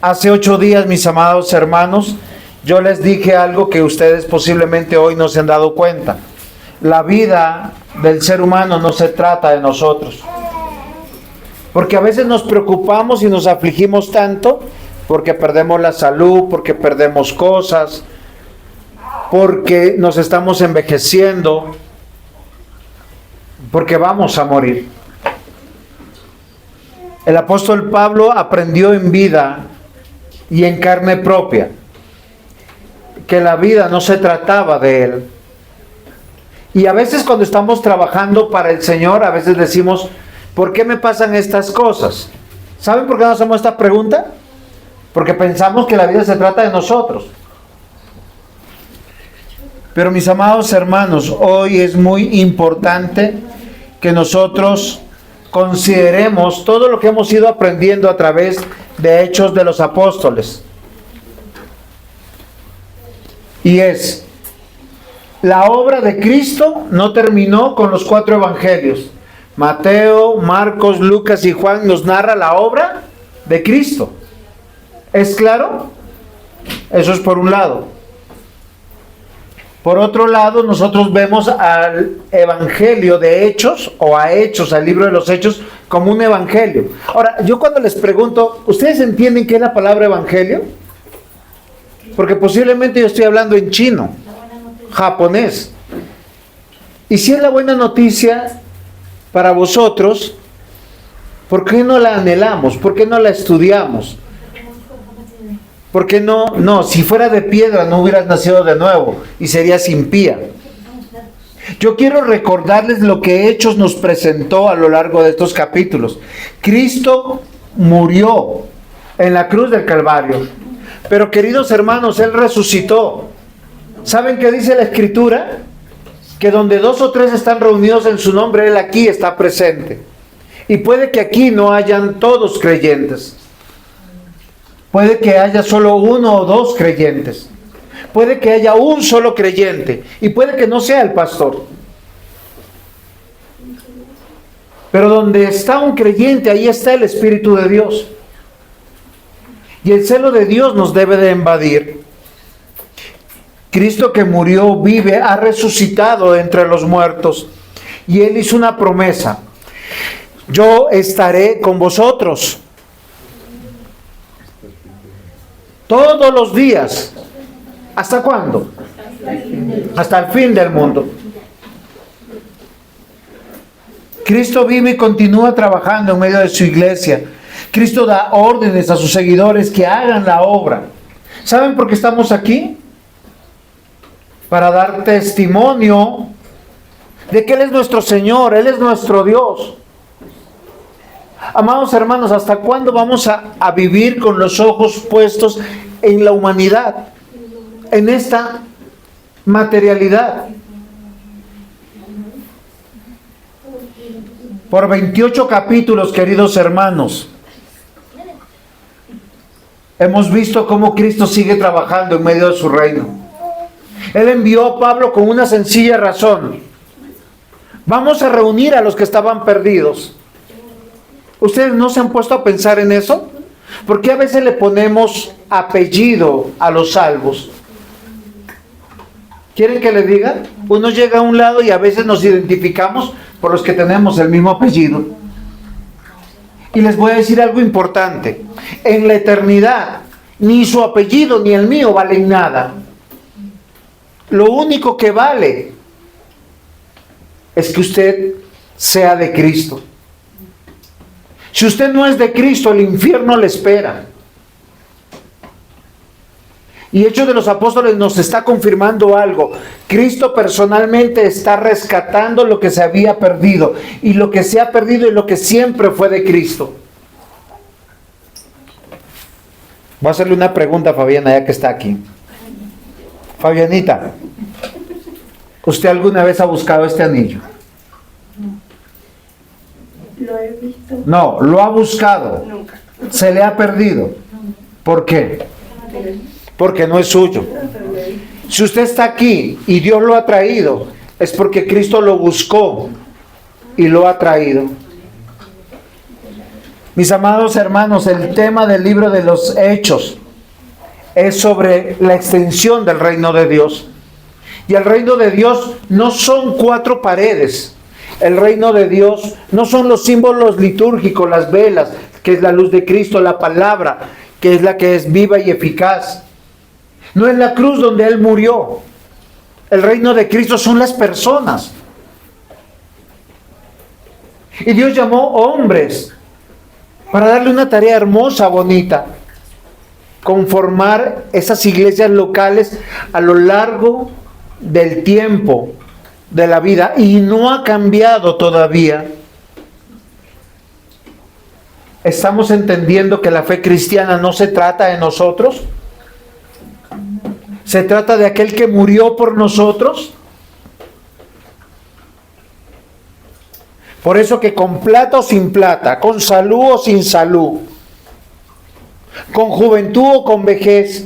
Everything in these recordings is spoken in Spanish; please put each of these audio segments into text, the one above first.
Hace 8 días, mis amados hermanos, yo les dije algo que ustedes posiblemente hoy no se han dado cuenta. La vida del ser humano no se trata de nosotros. Porque a veces nos preocupamos y nos afligimos tanto porque perdemos la salud, porque perdemos cosas, porque nos estamos envejeciendo, porque vamos a morir. El apóstol Pablo aprendió en vida y en carne propia que la vida no se trataba de él. Y a veces cuando estamos trabajando para el Señor, a veces decimos, ¿por qué me pasan estas cosas? ¿Saben por qué nos hacemos esta pregunta? Porque pensamos que la vida se trata de nosotros. Pero mis amados hermanos, hoy es muy importante que nosotros consideremos todo lo que hemos ido aprendiendo a través de Hechos de los Apóstoles. Y es, la obra de Cristo no terminó con los 4 evangelios. Mateo, Marcos, Lucas y Juan nos narra la obra de Cristo. ¿Es claro? Eso es por un lado. Por otro lado, nosotros vemos al evangelio de Hechos, o a Hechos, al libro de los Hechos, como un evangelio. Ahora, yo cuando les pregunto, ¿ustedes entienden qué es la palabra evangelio? Porque posiblemente yo estoy hablando en chino, japonés. Y si es la buena noticia para vosotros, ¿por qué no la anhelamos? ¿Por qué no la estudiamos? ¿Por qué no? No, si fuera de piedra no hubieras nacido de nuevo y serías impía. Yo quiero recordarles lo que Hechos nos presentó a lo largo de estos capítulos. Cristo murió en la cruz del Calvario, pero queridos hermanos, Él resucitó. ¿Saben qué dice la Escritura? Que donde 2 o 3 están reunidos en su nombre, Él aquí está presente. Y puede que aquí no hayan todos creyentes. Puede que haya solo 1 o 2 creyentes. Puede que haya un solo creyente. Y puede que no sea el pastor. Pero donde está un creyente, ahí está el Espíritu de Dios. Y el celo de Dios nos debe de invadir. Cristo que murió, vive, ha resucitado entre los muertos. Y Él hizo una promesa. Yo estaré con vosotros todos los días. ¿Hasta cuándo? Hasta el fin del mundo. Cristo vive y continúa trabajando en medio de su iglesia. Cristo da órdenes a sus seguidores que hagan la obra. ¿Saben por qué estamos aquí? Para dar testimonio de que Él es nuestro Señor, Él es nuestro Dios. Amados hermanos, ¿hasta cuándo vamos a vivir con los ojos puestos en la humanidad? En esta materialidad. Por 28 capítulos, queridos hermanos, hemos visto cómo Cristo sigue trabajando en medio de su reino. Él envió a Pablo con una sencilla razón. Vamos a reunir a los que estaban perdidos. ¿Ustedes no se han puesto a pensar en eso? ¿Por qué a veces le ponemos apellido a los salvos? ¿Quieren que le diga? Uno llega a un lado y a veces nos identificamos por los que tenemos el mismo apellido. Y les voy a decir algo importante. En la eternidad, ni su apellido ni el mío valen nada. Lo único que vale es que usted sea de Cristo. Si usted no es de Cristo, el infierno le espera. Y Hechos de los Apóstoles nos está confirmando algo. Cristo personalmente está rescatando lo que se había perdido. Y lo que se ha perdido y lo que siempre fue de Cristo. Voy a hacerle una pregunta a Fabiana, ya que está aquí. Fabianita, ¿usted alguna vez ha buscado este anillo? Lo he visto. No, lo ha buscado. Nunca. Se le ha perdido. ¿Por qué? Porque no es suyo. Si usted está aquí y Dios lo ha traído, es porque Cristo lo buscó y lo ha traído. Mis amados hermanos, el tema del libro de los Hechos es sobre la extensión del reino de Dios. Y el reino de Dios no son 4 paredes. El reino de Dios no son los símbolos litúrgicos, las velas, que es la luz de Cristo, la palabra, que es la que es viva y eficaz. No es la cruz donde Él murió. El reino de Cristo son las personas. Y Dios llamó hombres para darle una tarea hermosa, bonita. Conformar esas iglesias locales a lo largo del tiempo de la vida. Y no ha cambiado todavía. ¿Estamos entendiendo que la fe cristiana no se trata de nosotros? ¿Se trata de aquel que murió por nosotros? Por eso que con plata o sin plata, con salud o sin salud, con juventud o con vejez,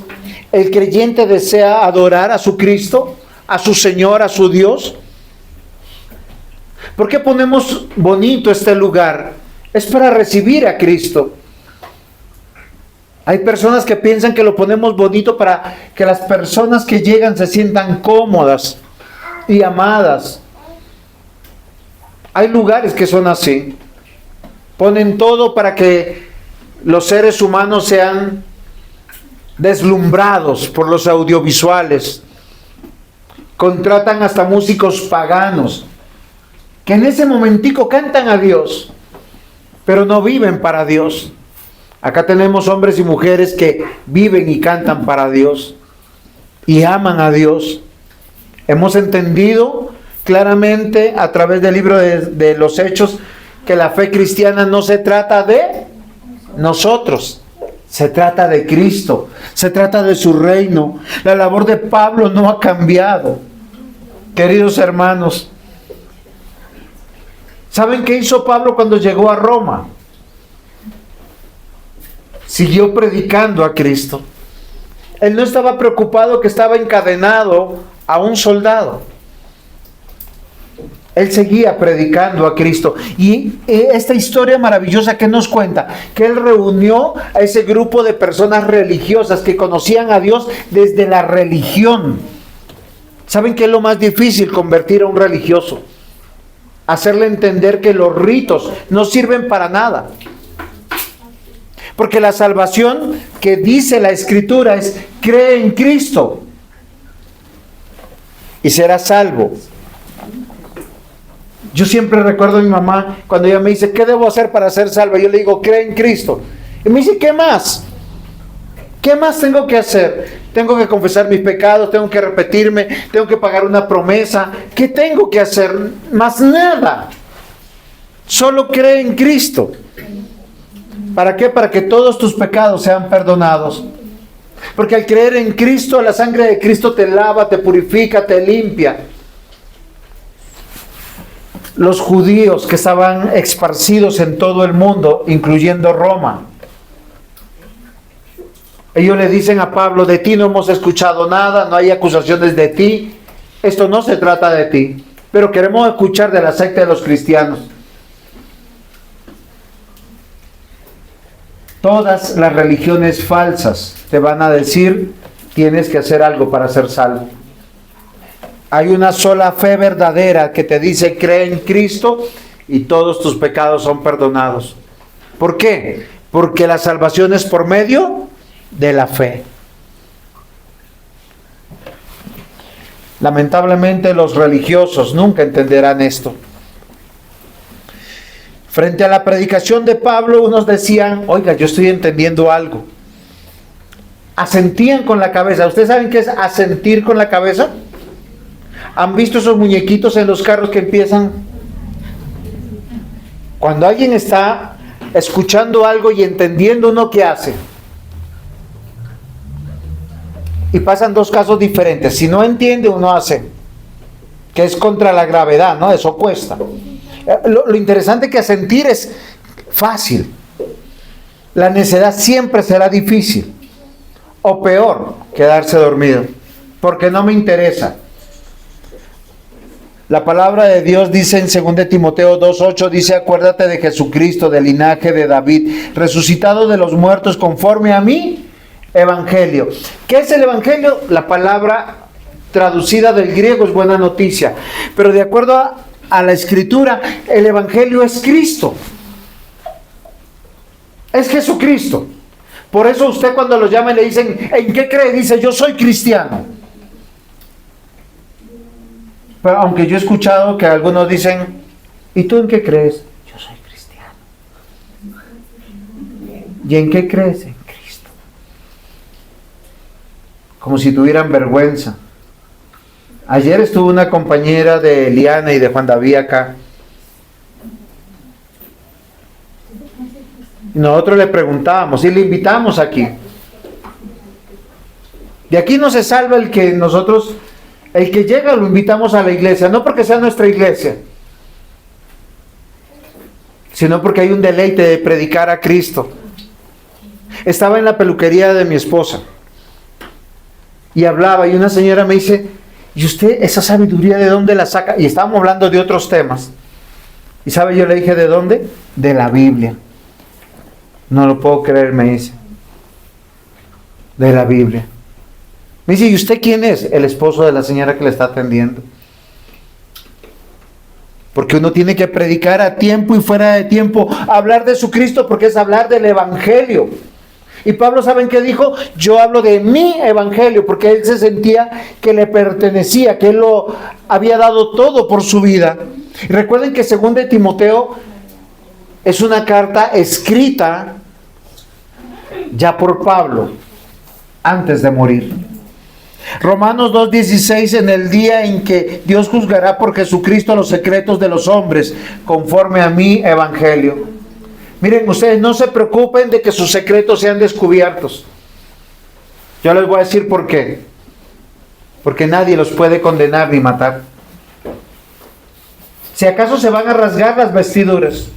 el creyente desea adorar a su Cristo, a su Señor, a su Dios. ¿Por qué ponemos bonito este lugar? Es para recibir a Cristo. Hay personas que piensan que lo ponemos bonito para que las personas que llegan se sientan cómodas y amadas. Hay lugares que son así. Ponen todo para que los seres humanos sean deslumbrados por los audiovisuales. Contratan hasta músicos paganos que en ese momentico cantan a Dios, pero no viven para Dios. Acá tenemos hombres y mujeres que viven y cantan para Dios y aman a Dios. Hemos entendido claramente a través del libro de los Hechos que la fe cristiana no se trata de nosotros, se trata de Cristo, se trata de su reino. La labor de Pablo no ha cambiado. Queridos hermanos, ¿saben qué hizo Pablo cuando llegó a Roma? Siguió predicando a Cristo. Él no estaba preocupado que estaba encadenado a un soldado. Él seguía predicando a Cristo. Y esta historia maravillosa que nos cuenta, que él reunió a ese grupo de personas religiosas que conocían a Dios desde la religión. ¿Saben qué es lo más difícil? Convertir a un religioso. Hacerle entender que los ritos no sirven para nada. Porque la salvación que dice la Escritura es: cree en Cristo y serás salvo. Yo siempre recuerdo a mi mamá cuando ella me dice: ¿qué debo hacer para ser salvo? Yo le digo: cree en Cristo. Y me dice: ¿qué más? ¿Qué más tengo que hacer? Tengo que confesar mis pecados, tengo que repetirme, tengo que pagar una promesa. ¿Qué tengo que hacer? Más nada. Solo cree en Cristo. ¿Para qué? Para que todos tus pecados sean perdonados. Porque al creer en Cristo, la sangre de Cristo te lava, te purifica, te limpia. Los judíos que estaban esparcidos en todo el mundo, incluyendo Roma, ellos le dicen a Pablo: de ti no hemos escuchado nada, no hay acusaciones de ti, esto no se trata de ti, pero queremos escuchar de la secta de los cristianos. Todas las religiones falsas te van a decir: tienes que hacer algo para ser salvo. Hay una sola fe verdadera que te dice: cree en Cristo y todos tus pecados son perdonados. ¿Por qué? Porque la salvación es por medio de la fe. Lamentablemente los religiosos nunca entenderán esto. Frente a la predicación de Pablo, unos decían: oiga, yo estoy entendiendo algo. Asentían con la cabeza. ¿Ustedes saben qué es asentir con la cabeza? ¿Han visto esos muñequitos en los carros que empiezan? Cuando alguien está escuchando algo y entendiendo, ¿uno qué hace? Y pasan dos casos diferentes. Si no entiende, uno hace, que es contra la gravedad, ¿no? Eso cuesta. Lo interesante que asentir es fácil. La necedad siempre será difícil. O peor, quedarse dormido. Porque no me interesa. La palabra de Dios dice en 2 Timoteo 2:8, dice: acuérdate de Jesucristo, del linaje de David, resucitado de los muertos conforme a mi evangelio. ¿Qué es el evangelio? La palabra traducida del griego es buena noticia, pero de acuerdo a la escritura, el evangelio es Cristo. Es Jesucristo. Por eso usted cuando lo llama y le dicen: ¿en qué cree? Dice: yo soy cristiano. Pero aunque yo he escuchado que algunos dicen: ¿y tú en qué crees? Yo soy cristiano. ¿Y en qué crees? En Cristo. Como si tuvieran vergüenza. Ayer estuvo una compañera de Eliana y de Juan David acá. Y nosotros le preguntábamos y le invitamos aquí. De aquí no se salva el que nosotros... El que llega lo invitamos a la iglesia, no porque sea nuestra iglesia, sino porque hay un deleite de predicar a Cristo. Estaba en la peluquería de mi esposa y hablaba, y una señora me dice: ¿y usted esa sabiduría de dónde la saca? Y estábamos hablando de otros temas. ¿Y sabe? Yo le dije: ¿de dónde? De la Biblia. No lo puedo creer, me dice. De la Biblia. Me dice: ¿y usted quién es? El esposo de la señora que le está atendiendo. Porque uno tiene que predicar a tiempo y fuera de tiempo, hablar de su Cristo, porque es hablar del evangelio. Y Pablo, ¿saben qué dijo? Yo hablo de mi evangelio, porque él se sentía que le pertenecía, que él lo había dado todo por su vida. Y recuerden que 2 Timoteo es una carta escrita ya por Pablo, antes de morir. Romanos 2:16: en el día en que Dios juzgará por Jesucristo los secretos de los hombres, conforme a mi evangelio. Miren, ustedes no se preocupen de que sus secretos sean descubiertos. Yo les voy a decir por qué. Porque nadie los puede condenar ni matar. Si acaso se van a rasgar las vestiduras.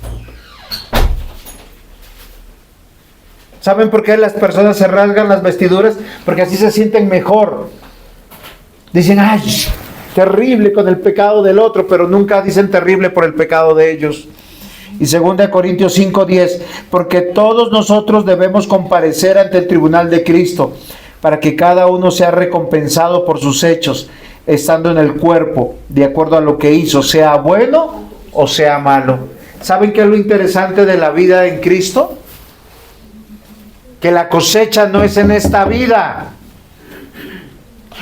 ¿Saben por qué las personas se rasgan las vestiduras? Porque así se sienten mejor. Dicen: ay, terrible con el pecado del otro, pero nunca dicen terrible por el pecado de ellos. Y 2 Corintios 5:10: porque todos nosotros debemos comparecer ante el tribunal de Cristo, para que cada uno sea recompensado por sus hechos, estando en el cuerpo, de acuerdo a lo que hizo, sea bueno o sea malo. ¿Saben qué es lo interesante de la vida en Cristo? Que la cosecha no es en esta vida.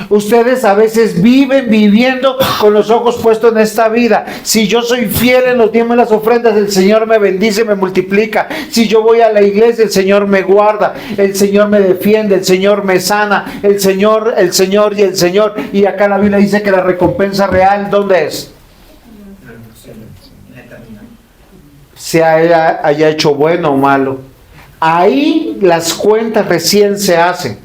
Ustedes a veces viven viviendo con los ojos puestos en esta vida. Si yo soy fiel en los diezmos y las ofrendas, el Señor me bendice, me multiplica. Si yo voy a la iglesia, el Señor me guarda, el Señor me defiende, el Señor me sana, el Señor y el Señor. Y acá la Biblia dice que la recompensa real, ¿dónde es? Se haya hecho bueno o malo. Ahí las cuentas recién se hacen.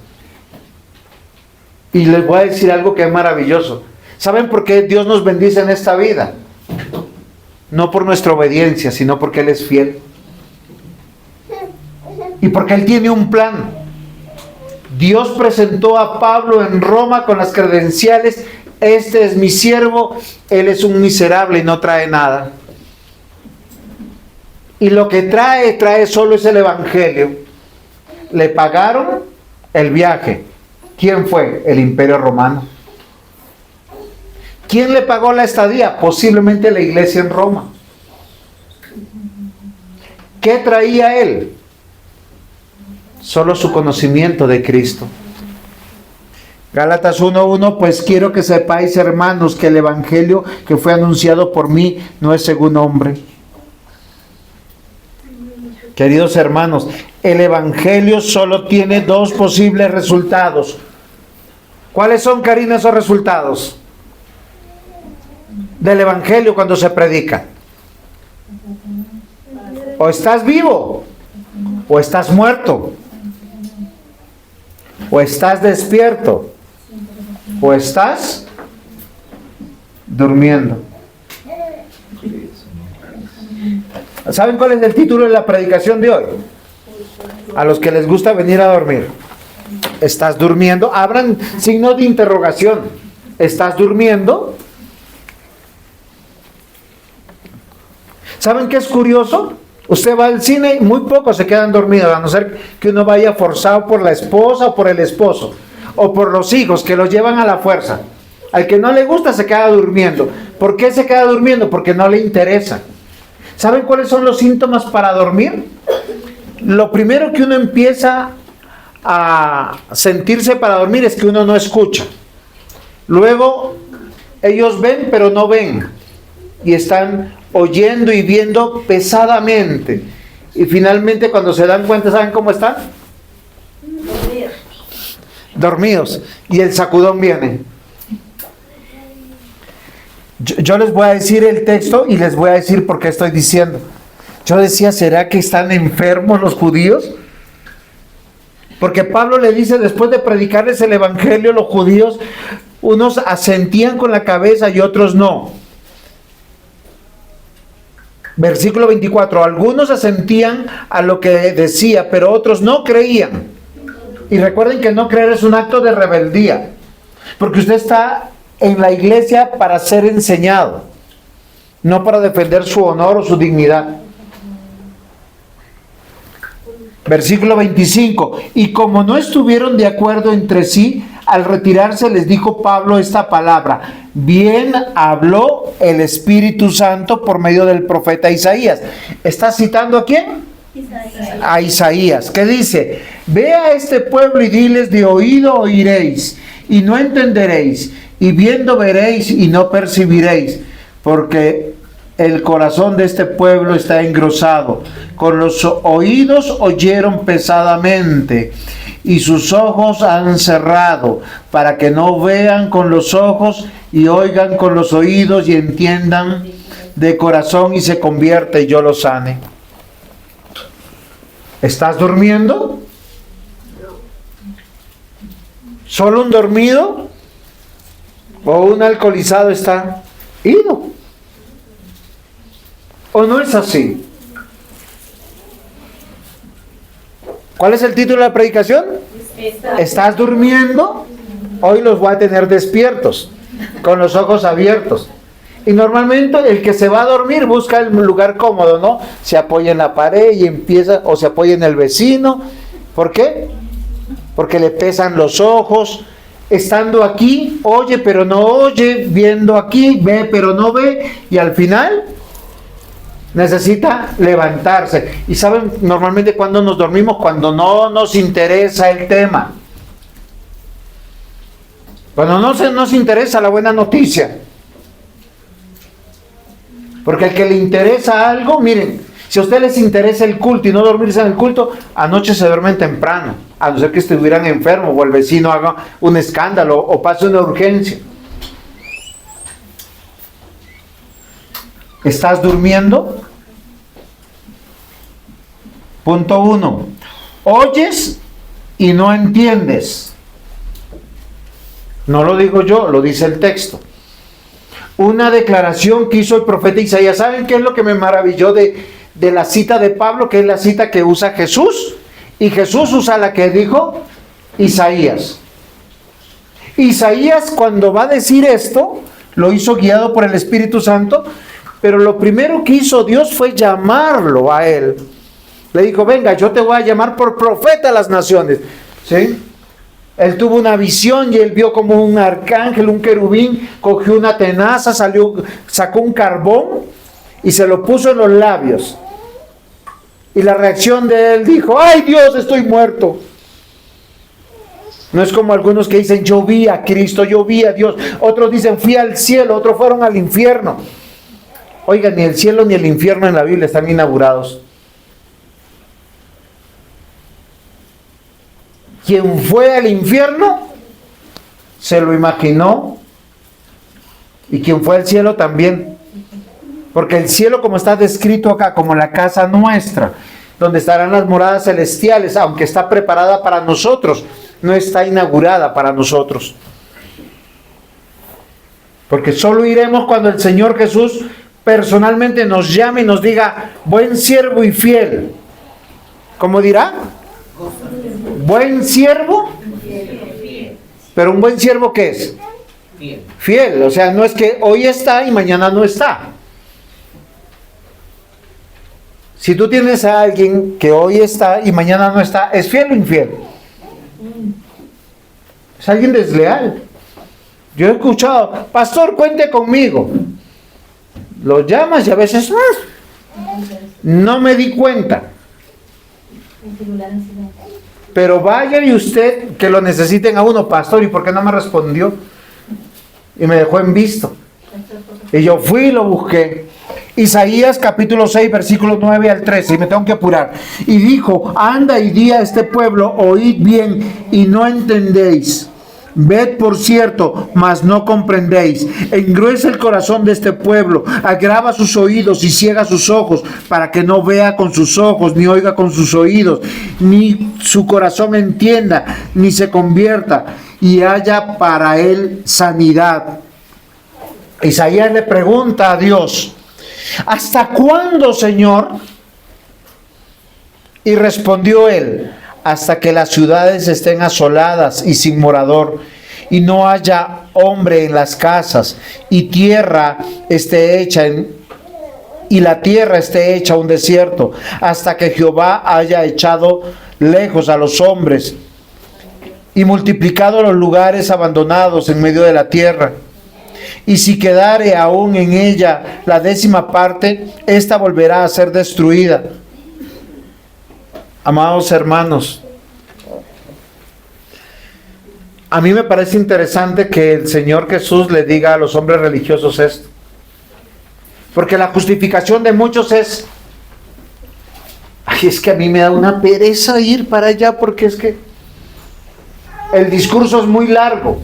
Y les voy a decir algo que es maravilloso. ¿Saben por qué Dios nos bendice en esta vida? No por nuestra obediencia, sino porque Él es fiel. Y porque Él tiene un plan. Dios presentó a Pablo en Roma con las credenciales: este es mi siervo, él es un miserable y no trae nada. Y lo que trae solo es el evangelio. Le pagaron el viaje. ¿Quién fue? El Imperio Romano. ¿Quién le pagó la estadía? Posiblemente la iglesia en Roma. ¿Qué traía él? Solo su conocimiento de Cristo. Gálatas 1:1: pues quiero que sepáis, hermanos, que el evangelio que fue anunciado por mí no es según hombre. Queridos hermanos, el evangelio solo tiene dos posibles resultados. ¿Cuáles son, Karina, esos resultados del evangelio cuando se predica? O estás vivo, o estás muerto, o estás despierto, o estás durmiendo. ¿Saben cuál es el título de la predicación de hoy? A los que les gusta venir a dormir. ¿Estás durmiendo? Abran signo de interrogación. ¿Estás durmiendo? ¿Saben qué es curioso? Usted va al cine y muy pocos se quedan dormidos, a no ser que uno vaya forzado por la esposa o por el esposo, o por los hijos que los llevan a la fuerza. Al que no le gusta se queda durmiendo. ¿Por qué se queda durmiendo? Porque no le interesa. ¿Saben cuáles son los síntomas para dormir? Lo primero que uno empieza a sentirse para dormir es que uno no escucha. Luego, ellos ven pero no ven. Y están oyendo y viendo pesadamente. Y finalmente cuando se dan cuenta, ¿saben cómo están? Dormidos. Y el sacudón viene. Yo les voy a decir el texto y les voy a decir por qué estoy diciendo. Yo decía, ¿será que están enfermos los judíos? Porque Pablo le dice, después de predicarles el evangelio, los judíos, unos asentían con la cabeza y otros no. Versículo 24, algunos asentían a lo que decía, pero otros no creían. Y recuerden que no creer es un acto de rebeldía, porque usted está en la iglesia para ser enseñado, no para defender su honor o su dignidad. Versículo 25, y como no estuvieron de acuerdo entre sí, al retirarse les dijo Pablo esta palabra: bien habló el Espíritu Santo por medio del profeta Isaías. ¿Está citando a quién? A Isaías, que dice: ve a este pueblo y diles, de oído oiréis y no entenderéis, y viendo veréis y no percibiréis, porque el corazón de este pueblo está engrosado, con los oídos oyeron pesadamente, y sus ojos han cerrado, para que no vean con los ojos, y oigan con los oídos, y entiendan de corazón, y se convierta, y yo los sane. ¿Estás durmiendo? ¿Solo un dormido? ¿O un alcoholizado está ido? ¿O no es así? ¿Cuál es el título de la predicación? ¿Estás durmiendo? Hoy los voy a tener despiertos, con los ojos abiertos. Y normalmente el que se va a dormir busca el lugar cómodo, ¿no? Se apoya en la pared y empieza, o se apoya en el vecino. ¿Por qué? Porque le pesan los ojos. Estando aquí, oye pero no oye, viendo aquí, ve pero no ve, y al final necesita levantarse. Y saben normalmente cuando nos dormimos, cuando no nos interesa el tema, cuando no nos interesa la buena noticia. Porque al que le interesa algo, miren, si a ustedes les interesa el culto y no dormirse en el culto, anoche se duermen temprano, a no ser que estuvieran enfermos o el vecino haga un escándalo o pase una urgencia. ¿Estás durmiendo? Punto 1. Oyes y no entiendes. No lo digo yo, lo dice el texto. Una declaración que hizo el profeta Isaías. ¿Saben qué es lo que me maravilló de la cita de Pablo? Que es la cita que usa Jesús. Y Jesús usa la que dijo Isaías. Isaías, cuando va a decir esto, lo hizo guiado por el Espíritu Santo. Pero lo primero que hizo Dios fue llamarlo a él. Le dijo: venga, yo te voy a llamar por profeta a las naciones. ¿Sí? Él tuvo una visión y él vio como un arcángel, un querubín, cogió una tenaza, sacó un carbón y se lo puso en los labios. Y la reacción de él dijo: ¡ay Dios, estoy muerto! No es como algunos que dicen: yo vi a Cristo, yo vi a Dios. Otros dicen: fui al cielo, otros fueron al infierno. Oigan, ni el cielo ni el infierno en la Biblia están inaugurados. Quien fue al infierno se lo imaginó, y quien fue al cielo también, porque el cielo, como está descrito acá, como la casa nuestra, donde estarán las moradas celestiales, aunque está preparada para nosotros, no está inaugurada para nosotros, porque solo iremos cuando el Señor Jesús personalmente nos llame y nos diga: buen siervo y fiel. ¿Cómo dirá? Buen siervo. Pero un buen siervo, ¿qué es? Fiel. O sea, no es que hoy está y mañana no está. Si tú tienes a alguien que hoy está y mañana no está, ¿es fiel o infiel? Es alguien desleal. Yo he escuchado, pastor, cuente conmigo. Lo llamas y a veces, no me di cuenta. Pero vaya y usted que lo necesiten a uno, pastor, ¿y por qué no me respondió? Y me dejó en visto. Y yo fui y lo busqué. Isaías capítulo 6, versículos 9 al 13, y me tengo que apurar. Y dijo, anda y di a este pueblo, oíd bien y no entendéis. Ved por cierto, mas no comprendéis. Engruesa el corazón de este pueblo, agrava sus oídos y ciega sus ojos, para que no vea con sus ojos, ni oiga con sus oídos, ni su corazón entienda, ni se convierta, y haya para él sanidad. Isaías le pregunta a Dios, ¿hasta cuándo, Señor? Y respondió él, hasta que las ciudades estén asoladas y sin morador, y no haya hombre en las casas, y tierra esté hecha y la tierra esté hecha un desierto, hasta que Jehová haya echado lejos a los hombres y multiplicado los lugares abandonados en medio de la tierra. Y si quedare aún en ella la 10ª parte, ésta volverá a ser destruida. Amados hermanos, a mí me parece interesante que el Señor Jesús le diga a los hombres religiosos esto. Porque la justificación de muchos es, ay, es que a mí me da una pereza ir para allá porque es que el discurso es muy largo.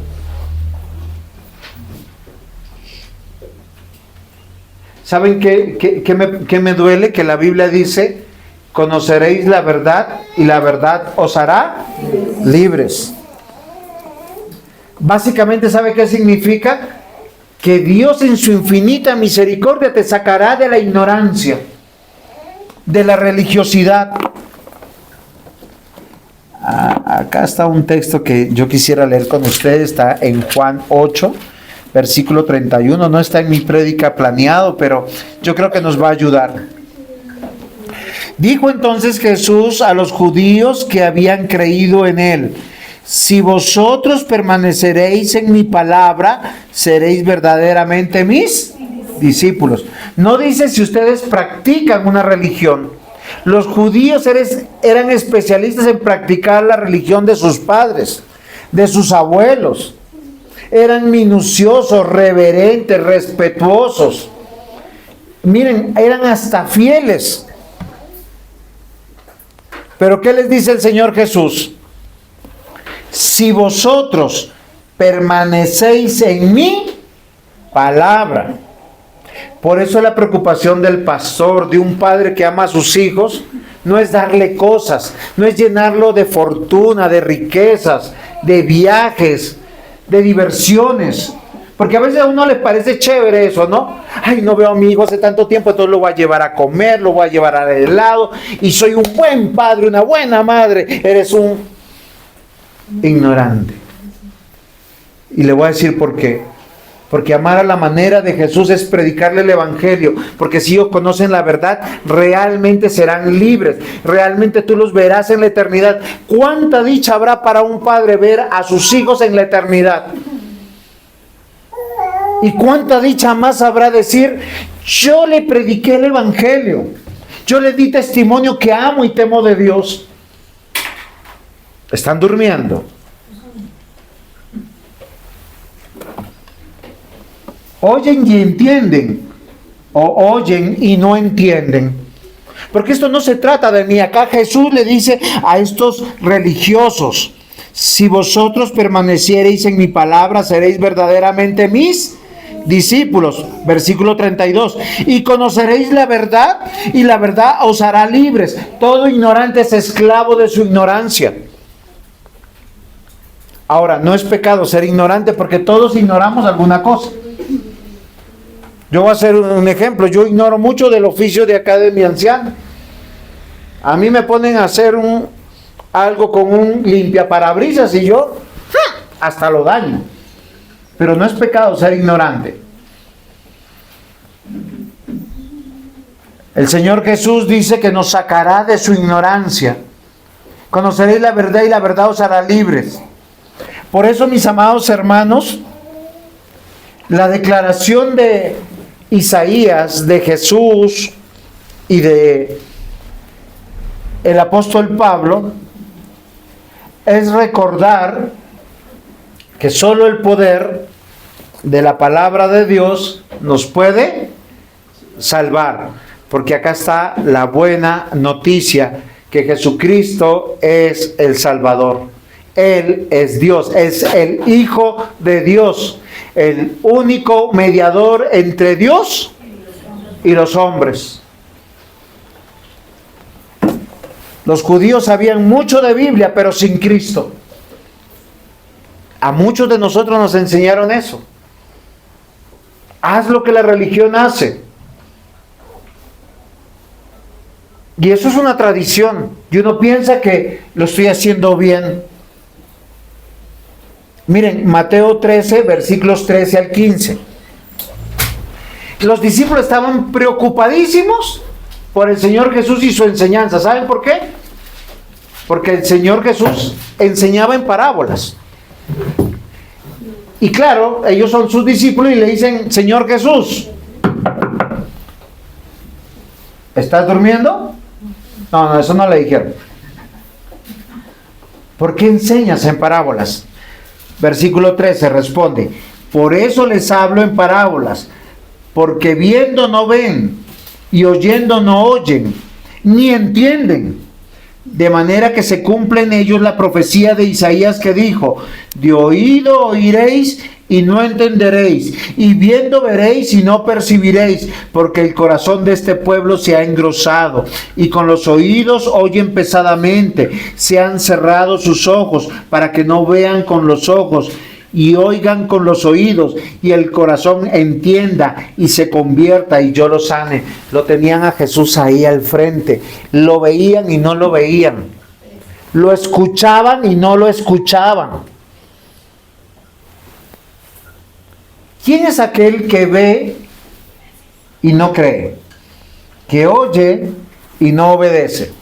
¿Saben qué me duele? Que la Biblia dice, conoceréis la verdad y la verdad os hará libres. Básicamente, ¿sabe qué significa? Que Dios en su infinita misericordia te sacará de la ignorancia, de la religiosidad. Acá está un texto que yo quisiera leer con ustedes, está en Juan 8, versículo 31, no está en mi prédica planeado, pero yo creo que nos va a ayudar. Dijo entonces Jesús a los judíos que habían creído en él, si vosotros permaneceréis en mi palabra, seréis verdaderamente mis discípulos. No dice si ustedes practican una religión. Los judíos eran especialistas en practicar la religión de sus padres, de sus abuelos. Eran minuciosos, reverentes, respetuosos. Miren, eran hasta fieles. Pero ¿qué les dice el Señor Jesús? Si vosotros permanecéis en mi palabra. Por eso la preocupación del pastor, de un padre que ama a sus hijos, no es darle cosas, no es llenarlo de fortuna, de riquezas, de viajes, de diversiones. Porque a veces a uno le parece chévere eso, ¿no? Ay, no veo a mi hijo hace tanto tiempo, entonces lo voy a llevar a comer, lo voy a llevar al helado, y soy un buen padre, una buena madre. Eres un ignorante. Y le voy a decir por qué. Porque amar a la manera de Jesús es predicarle el evangelio. Porque si ellos conocen la verdad, realmente serán libres. Realmente tú los verás en la eternidad. ¿Cuánta dicha habrá para un padre ver a sus hijos en la eternidad? ¿Y cuánta dicha más habrá decir, yo le prediqué el evangelio? Yo le di testimonio que amo y temo de Dios. ¿Están durmiendo? Oyen y entienden, o oyen y no entienden. Porque esto no se trata de mí. Acá Jesús le dice a estos religiosos, si vosotros permaneciereis en mi palabra, seréis verdaderamente mis discípulos. Versículo 32. Y conoceréis la verdad, y la verdad os hará libres. Todo ignorante es esclavo de su ignorancia. Ahora, no es pecado ser ignorante porque todos ignoramos alguna cosa. Yo voy a hacer un ejemplo. Yo ignoro mucho del oficio de acá de mi anciano. A mí me ponen a hacer algo con un limpiaparabrisas y yo hasta lo daño. Pero no es pecado ser ignorante. El Señor Jesús dice que nos sacará de su ignorancia. Conoceréis la verdad y la verdad os hará libres. Por eso, mis amados hermanos, la declaración de Isaías, de Jesús y de el apóstol Pablo es recordar que solo el poder de la palabra de Dios nos puede salvar, porque acá está la buena noticia, que Jesucristo es el Salvador. Él es Dios, es el Hijo de Dios, el único mediador entre Dios y los hombres. Los judíos sabían mucho de Biblia, pero sin Cristo. A muchos de nosotros nos enseñaron eso. Haz lo que la religión hace. Y eso es una tradición. Y uno piensa que lo estoy haciendo bien. Miren, Mateo 13, versículos 13 al 15. Los discípulos estaban preocupadísimos por el Señor Jesús y su enseñanza. ¿Saben por qué? Porque el Señor Jesús enseñaba en parábolas. Y claro, ellos son sus discípulos y le dicen: Señor Jesús, ¿estás durmiendo? No, eso no le dijeron. ¿Por qué enseñas en parábolas? Versículo 13 responde: por eso les hablo en parábolas, porque viendo no ven, y oyendo no oyen, ni entienden. De manera que se cumple en ellos la profecía de Isaías que dijo: de oído oiréis y no entenderéis, y viendo veréis y no percibiréis, porque el corazón de este pueblo se ha engrosado, y con los oídos oyen pesadamente, se han cerrado sus ojos, para que no vean con los ojos, y oigan con los oídos, y el corazón entienda y se convierta y yo lo sane. Lo tenían a Jesús ahí al frente, lo veían y no lo veían, lo escuchaban y no lo escuchaban. ¿Quién es aquel que ve y no cree? Que oye y no obedece.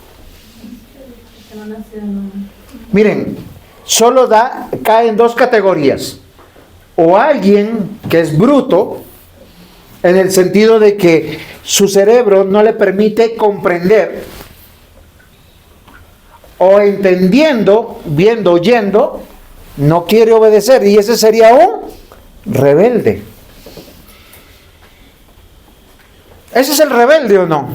Miren, solo cae en dos categorías. O alguien que es bruto, en el sentido de que su cerebro no le permite comprender, o entendiendo, viendo, oyendo, no quiere obedecer, y ese sería un rebelde. ¿Ese es el rebelde o no?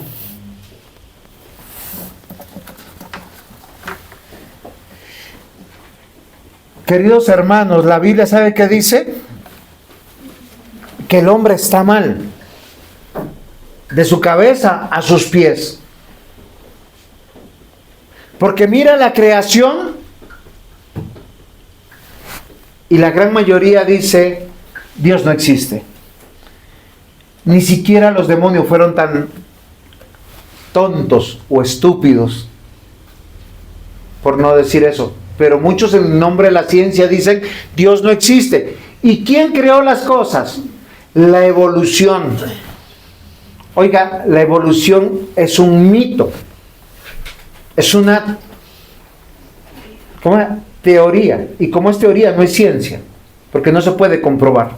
Queridos hermanos, la Biblia, ¿sabe qué dice? Que el hombre está mal, de su cabeza a sus pies. Porque mira la creación y la gran mayoría dice: Dios no existe. Ni siquiera los demonios fueron tan tontos o estúpidos, por no decir eso. Pero muchos en nombre de la ciencia dicen: Dios no existe. ¿Y quién creó las cosas? La evolución. Oiga, la evolución es un mito. Es una teoría. Y como es teoría, no es ciencia, porque no se puede comprobar.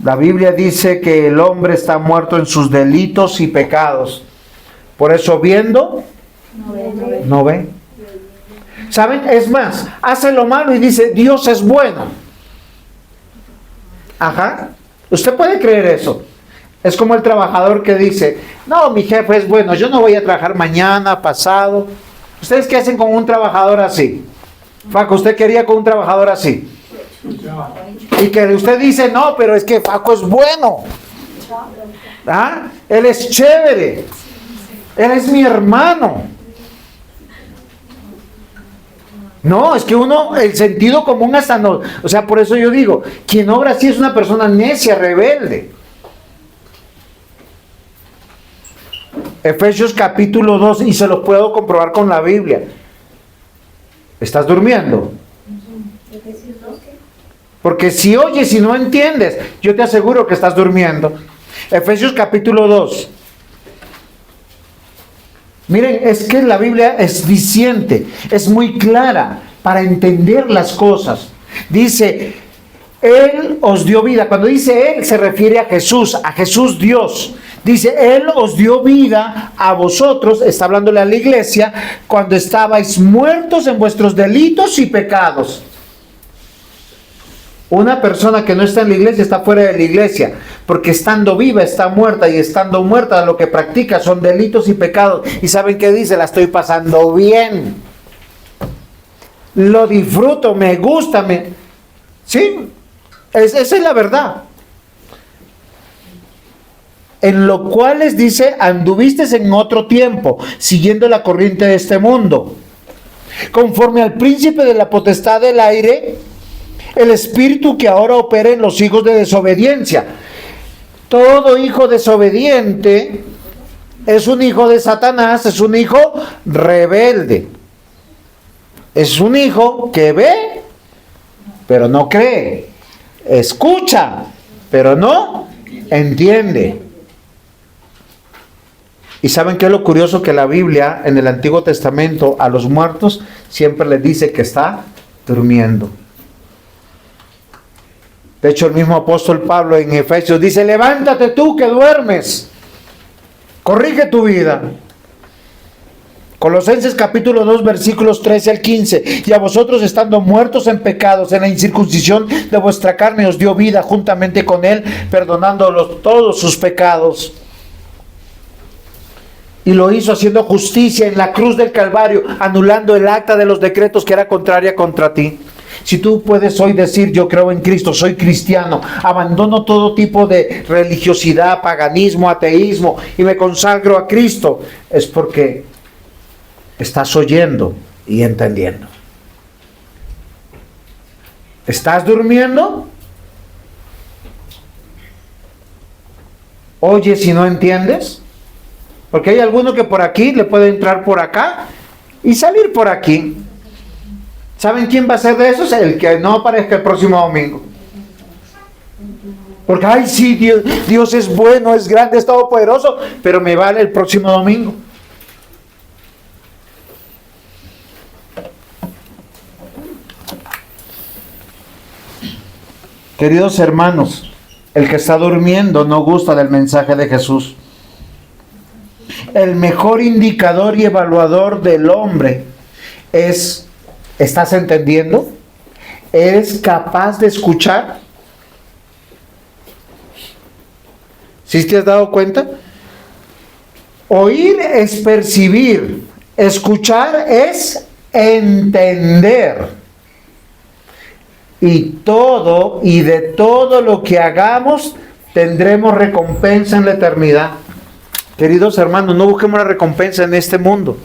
La Biblia dice que el hombre está muerto en sus delitos y pecados. Por eso viendo, no ve. ¿Saben? Es más, hace lo malo y dice: Dios es bueno. Ajá. Usted puede creer eso. Es como el trabajador que dice: no, mi jefe es bueno, yo no voy a trabajar mañana, pasado. ¿Ustedes qué hacen con un trabajador así? Faco, ¿usted quería con un trabajador así? Y que usted dice: no, pero es que Faco es bueno. ¿Ah? Él es chévere. Él es mi hermano. No, es que uno, el sentido común hasta no. O sea, por eso yo digo, quien obra así es una persona necia, rebelde. Efesios capítulo 2, y se lo puedo comprobar con la Biblia. ¿Estás durmiendo? Porque si oyes y no entiendes, yo te aseguro que estás durmiendo. Efesios capítulo 2. Miren, es que la Biblia es diciente, es muy clara para entender las cosas. Dice, Él os dio vida. Cuando dice Él, se refiere a Jesús Dios. Dice, Él os dio vida a vosotros, está hablándole a la iglesia, cuando estabais muertos en vuestros delitos y pecados. Una persona que no está en la iglesia está fuera de la iglesia, porque estando viva está muerta, y estando muerta lo que practica son delitos y pecados. ¿Y saben qué dice? La estoy pasando bien, lo disfruto, me gusta, ¿sí? Esa es la verdad. En lo cual les dice, anduvisteis en otro tiempo, siguiendo la corriente de este mundo, conforme al príncipe de la potestad del aire, el espíritu que ahora opera en los hijos de desobediencia. Todo hijo desobediente es un hijo de Satanás, es un hijo rebelde. Es un hijo que ve, pero no cree. Escucha, pero no entiende. ¿Y saben qué es lo curioso? Que la Biblia, en el Antiguo Testamento, a los muertos siempre les dice que está durmiendo. De hecho, el mismo apóstol Pablo en Efesios dice, levántate tú que duermes, corrige tu vida. Colosenses capítulo 2 versículos 13 al 15, y a vosotros estando muertos en pecados, en la incircuncisión de vuestra carne, os dio vida juntamente con Él, perdonándolos todos sus pecados. Y lo hizo haciendo justicia en la cruz del Calvario, anulando el acta de los decretos que era contraria contra ti. Si tú puedes hoy decir, yo creo en Cristo, soy cristiano, abandono todo tipo de religiosidad, paganismo, ateísmo, y me consagro a Cristo, es porque estás oyendo y entendiendo. ¿Estás durmiendo? ¿Oyes y no entiendes? Porque hay alguno que por aquí le puede entrar por acá y salir por aquí. ¿Saben quién va a ser de esos? El que no aparezca el próximo domingo. Porque, ay, sí, Dios es bueno, es grande, es todopoderoso, pero me vale el próximo domingo. Queridos hermanos, el que está durmiendo no gusta del mensaje de Jesús. El mejor indicador y evaluador del hombre es, ¿estás entendiendo? ¿Eres capaz de escuchar? ¿Sí te has dado cuenta? Oír es percibir, escuchar es entender. Y de todo lo que hagamos tendremos recompensa en la eternidad. Queridos hermanos, no busquemos la recompensa en este mundo.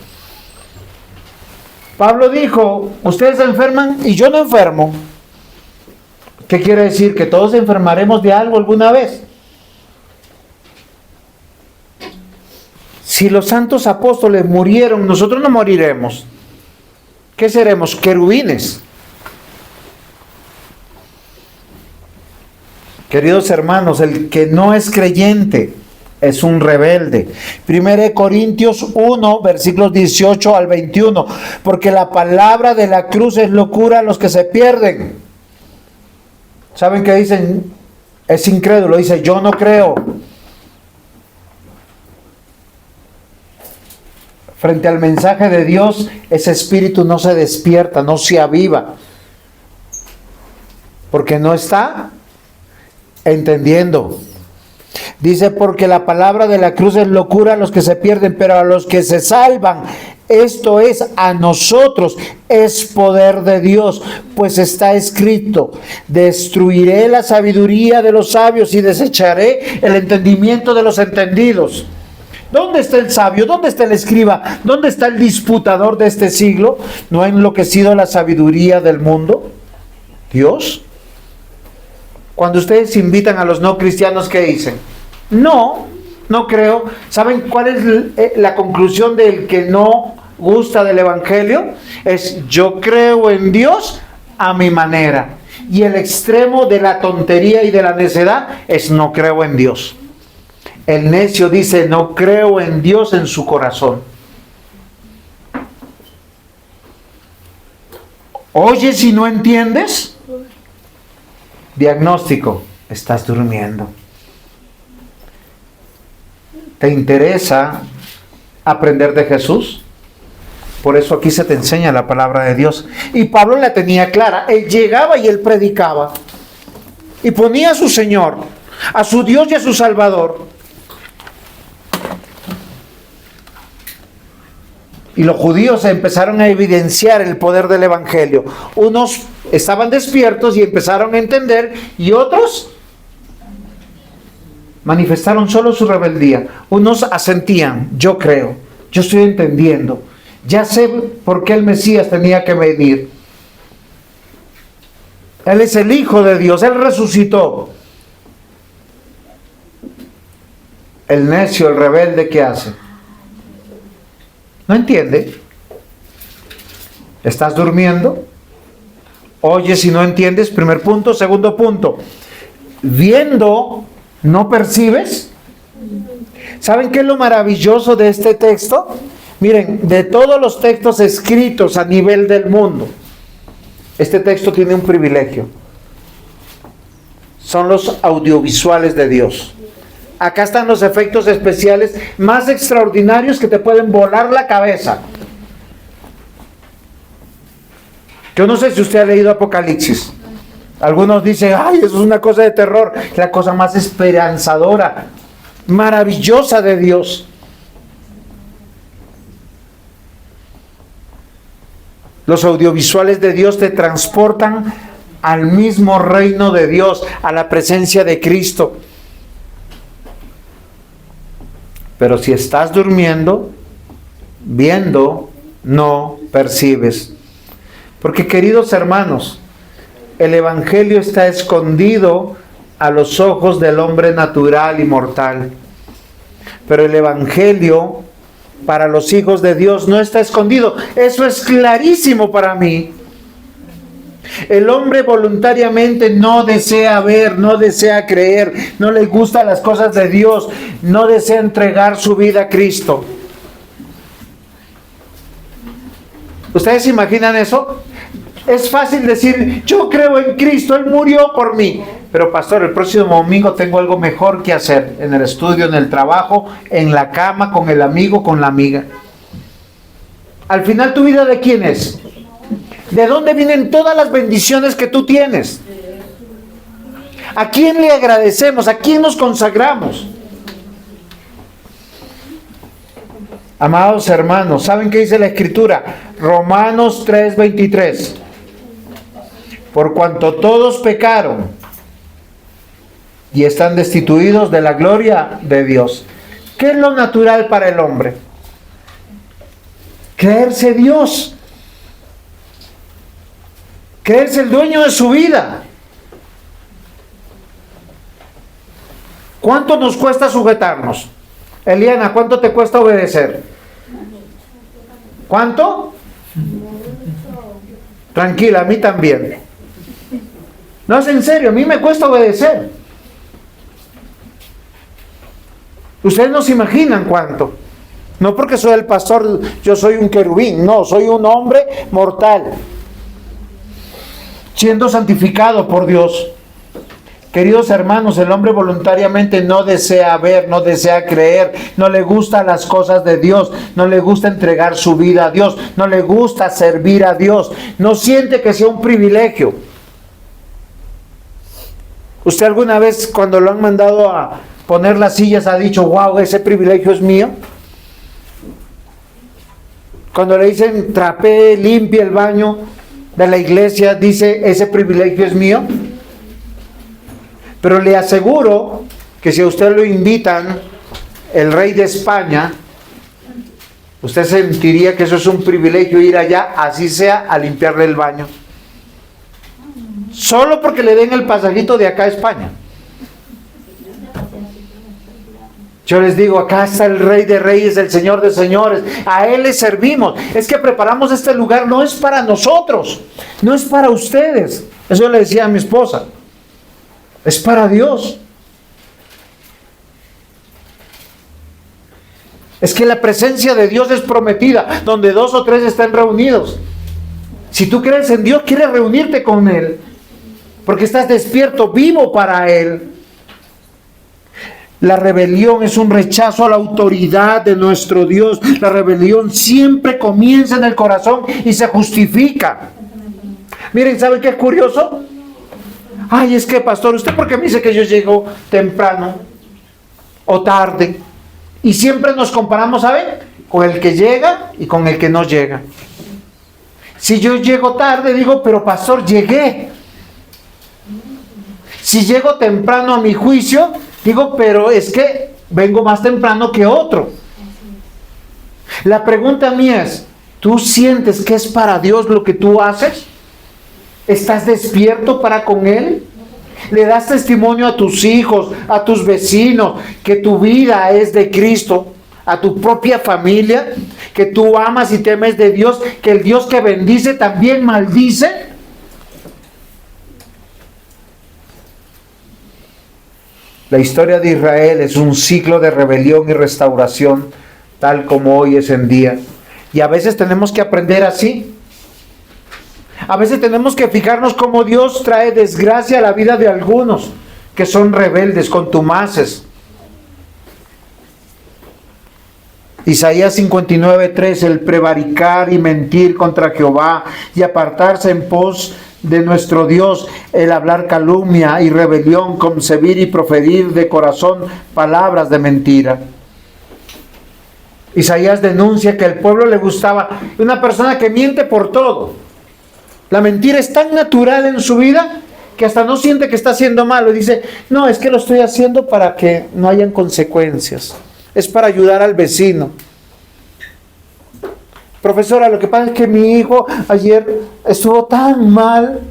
Pablo dijo, ustedes se enferman y yo no enfermo. ¿Qué quiere decir? Que todos enfermaremos de algo alguna vez. Si los santos apóstoles murieron, nosotros no moriremos. ¿Qué seremos? Querubines. Queridos hermanos, el que no es creyente es un rebelde. 1 Corintios 1, versículos 18 al 21. Porque la palabra de la cruz es locura a los que se pierden. ¿Saben qué dicen? Es incrédulo. Dice, yo no creo. Frente al mensaje de Dios, ese espíritu no se despierta, no se aviva. Porque no está entendiendo. Dice, porque la palabra de la cruz es locura a los que se pierden, pero a los que se salvan, esto es, a nosotros, es poder de Dios, pues está escrito, destruiré la sabiduría de los sabios y desecharé el entendimiento de los entendidos. ¿Dónde está el sabio? ¿Dónde está el escriba? ¿Dónde está el disputador de este siglo? ¿No ha enloquecido la sabiduría del mundo? ¿Dios? Cuando ustedes invitan a los no cristianos, ¿qué dicen? No creo. ¿Saben cuál es la conclusión del que no gusta del evangelio? Es, yo creo en Dios a mi manera. Y el extremo de la tontería y de la necedad es no creo en Dios. El necio dice no creo en Dios en su corazón. Oyes y no entiendes. Diagnóstico: estás durmiendo. ¿Te interesa aprender de Jesús? Por eso aquí se te enseña la palabra de Dios. Y Pablo la tenía clara. Él llegaba y él predicaba. Y ponía a su Señor, a su Dios y a su Salvador. Y los judíos empezaron a evidenciar el poder del Evangelio. Unos estaban despiertos y empezaron a entender, y otros manifestaron solo su rebeldía. Unos asentían: yo creo, yo estoy entendiendo, ya sé por qué el Mesías tenía que venir. Él es el Hijo de Dios, Él resucitó. El necio, el rebelde, ¿qué hace? ¿No entiende? ¿Estás durmiendo? Oyes y no entiendes, primer punto. Segundo punto: viendo, ¿no percibes? ¿Saben qué es lo maravilloso de este texto? Miren, de todos los textos escritos a nivel del mundo, este texto tiene un privilegio. Son los audiovisuales de Dios. Acá están los efectos especiales más extraordinarios que te pueden volar la cabeza. Yo no sé si usted ha leído Apocalipsis. Algunos dicen: ay, eso es una cosa de terror. Es la cosa más esperanzadora, maravillosa de Dios. Los audiovisuales de Dios te transportan al mismo reino de Dios, a la presencia de Cristo. Pero si estás durmiendo, viendo, no percibes. Porque, queridos hermanos, el Evangelio está escondido a los ojos del hombre natural y mortal. Pero el Evangelio para los hijos de Dios no está escondido. Eso es clarísimo para mí. El hombre voluntariamente no desea ver, no desea creer, no le gustan las cosas de Dios, no desea entregar su vida a Cristo. ¿Ustedes se imaginan eso? Es fácil decir: yo creo en Cristo, Él murió por mí. Pero pastor, el próximo domingo tengo algo mejor que hacer, en el estudio, en el trabajo, en la cama, con el amigo, con la amiga. Al final, ¿tu vida de quién es? ¿De dónde vienen todas las bendiciones que tú tienes? ¿A quién le agradecemos? ¿A quién nos consagramos? Amados hermanos, ¿saben qué dice la Escritura? Romanos 3:23. Por cuanto todos pecaron y están destituidos de la gloria de Dios. ¿Qué es lo natural para el hombre? Creerse Dios. Creerse el dueño de su vida. ¿Cuánto nos cuesta sujetarnos? Eliana, ¿cuánto te cuesta obedecer? ¿Cuánto? Tranquila, a mí también. No, es en serio, a mí me cuesta obedecer. Ustedes no se imaginan cuánto. No porque soy el pastor, yo soy un querubín. No, soy un hombre mortal, siendo santificado por Dios. Queridos hermanos, el hombre voluntariamente no desea ver, no desea creer, no le gustan las cosas de Dios, no le gusta entregar su vida a Dios, no le gusta servir a Dios, no siente que sea un privilegio. ¿Usted alguna vez, cuando lo han mandado a poner las sillas, ha dicho: wow, ese privilegio es mío? Cuando le dicen: trapee, limpie el baño de la iglesia, dice: ese privilegio es mío. Pero le aseguro que si a usted lo invitan el rey de España, usted sentiría que eso es un privilegio, ir allá, así sea, a limpiarle el baño. Solo porque le den el pasajito de acá a España. Yo les digo, acá está el Rey de Reyes, el Señor de Señores. A Él le servimos. Es que preparamos este lugar, no es para nosotros, no es para ustedes. Eso yo le decía a mi esposa. Es para Dios. Es que la presencia de Dios es prometida, donde 2 o 3 están reunidos. Si tú crees en Dios, quieres reunirte con Él, porque estás despierto, vivo para Él. La rebelión es un rechazo a la autoridad de nuestro Dios. La rebelión siempre comienza en el corazón y se justifica. Miren, ¿saben qué es curioso? Ay, es que pastor, ¿usted por qué me dice que yo llego temprano o tarde? Y siempre nos comparamos, ¿saben? Con el que llega y con el que no llega. Si yo llego tarde, digo, pero pastor, llegué. Si llego temprano a mi juicio, digo, pero es que vengo más temprano que otro. La pregunta mía es, ¿tú sientes que es para Dios lo que tú haces? ¿Estás despierto para con Él? ¿Le das testimonio a tus hijos, a tus vecinos, que tu vida es de Cristo? ¿A tu propia familia? ¿Que tú amas y temes de Dios? ¿Que el Dios que bendice también maldice? La historia de Israel es un ciclo de rebelión y restauración, tal como hoy es en día. Y a veces tenemos que aprender así. A veces tenemos que fijarnos cómo Dios trae desgracia a la vida de algunos que son rebeldes, contumaces. Isaías 59:3, el prevaricar y mentir contra Jehová y apartarse en pos de nuestro Dios, el hablar calumnia y rebelión, concebir y proferir de corazón palabras de mentira. Isaías denuncia que al pueblo le gustaba una persona que miente por todo. La mentira es tan natural en su vida que hasta no siente que está haciendo malo. Dice, no, es que lo estoy haciendo para que no hayan consecuencias. Es para ayudar al vecino. Profesora, lo que pasa es que mi hijo ayer estuvo tan mal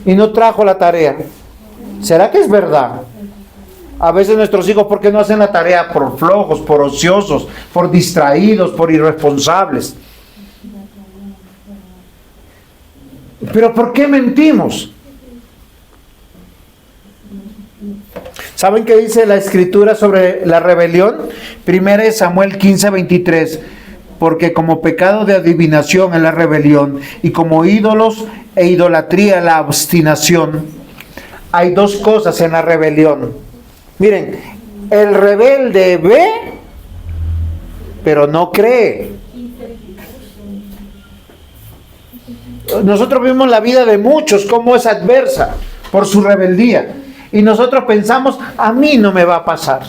y no trajo la tarea. ¿Será que es verdad? A veces nuestros hijos, ¿por qué no hacen la tarea? Por flojos, por ociosos, por distraídos, por irresponsables. ¿Pero por qué mentimos? ¿Saben qué dice la Escritura sobre la rebelión? 1 Samuel 15:23. Porque como pecado de adivinación es la rebelión, y como ídolos e idolatría la obstinación. Hay dos cosas en la rebelión. Miren, el rebelde ve, pero no cree. Nosotros vimos la vida de muchos, cómo es adversa por su rebeldía. Y nosotros pensamos, a mí no me va a pasar.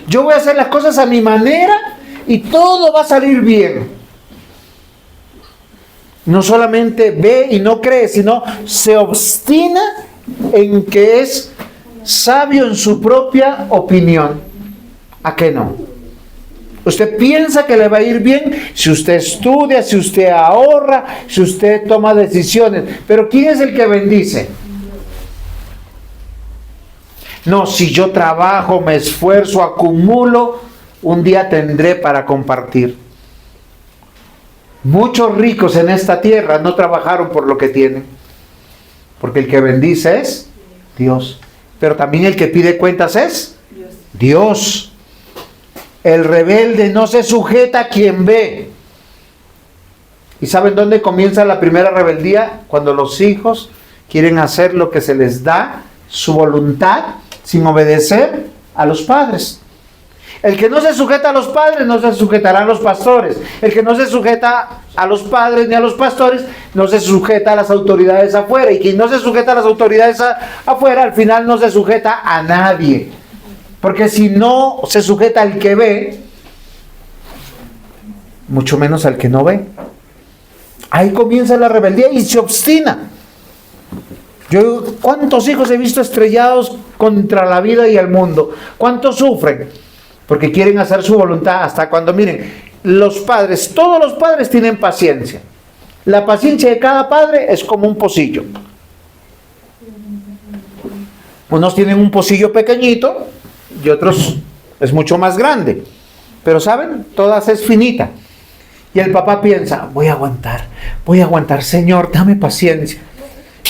Yo voy a hacer las cosas a mi manera y todo va a salir bien. No solamente ve y no cree, sino se obstina en que es sabio en su propia opinión. ¿A qué no? Usted piensa que le va a ir bien si usted estudia, si usted ahorra, si usted toma decisiones. Pero ¿quién es el que bendice? No, si yo trabajo, me esfuerzo, acumulo, un día tendré para compartir. Muchos ricos en esta tierra no trabajaron por lo que tienen, porque el que bendice es Dios, pero también el que pide cuentas es Dios. El rebelde no se sujeta a quien ve. ¿Y saben dónde comienza la primera rebeldía? Cuando los hijos quieren hacer lo que se les da, su voluntad, sin obedecer a los padres. El que no se sujeta a los padres no se sujetará a los pastores. El que no se sujeta a los padres ni a los pastores no se sujeta a las autoridades afuera. Y quien no se sujeta a las autoridades afuera, al final no se sujeta a nadie. Porque si no se sujeta al que ve, mucho menos al que no ve. Ahí comienza la rebeldía y se obstina. Yo, ¿cuántos hijos he visto estrellados contra la vida y el mundo? ¿Cuántos sufren? Porque quieren hacer su voluntad hasta cuando, miren, los padres, todos los padres tienen paciencia. La paciencia de cada padre es como un pocillo. Unos tienen un pocillo pequeñito y otros es mucho más grande. Pero ¿saben? Todas es finita. Y el papá piensa, voy a aguantar, Señor, dame paciencia.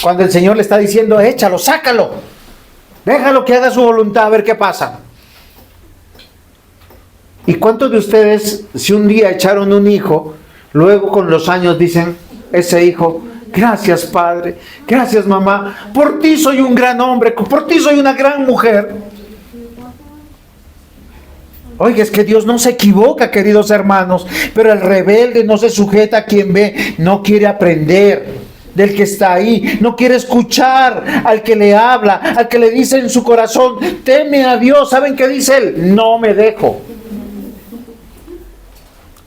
Cuando el Señor le está diciendo, échalo, sácalo, déjalo que haga su voluntad, a ver qué pasa. ¿Y cuántos de ustedes, si un día echaron un hijo, luego con los años dicen, ese hijo, gracias padre, gracias mamá, por ti soy un gran hombre, por ti soy una gran mujer? Oiga, es que Dios no se equivoca, queridos hermanos, pero el rebelde no se sujeta a quien ve, no quiere aprender del que está ahí, no quiere escuchar al que le habla, al que le dice en su corazón, teme a Dios. ¿Saben qué dice él? No me dejo.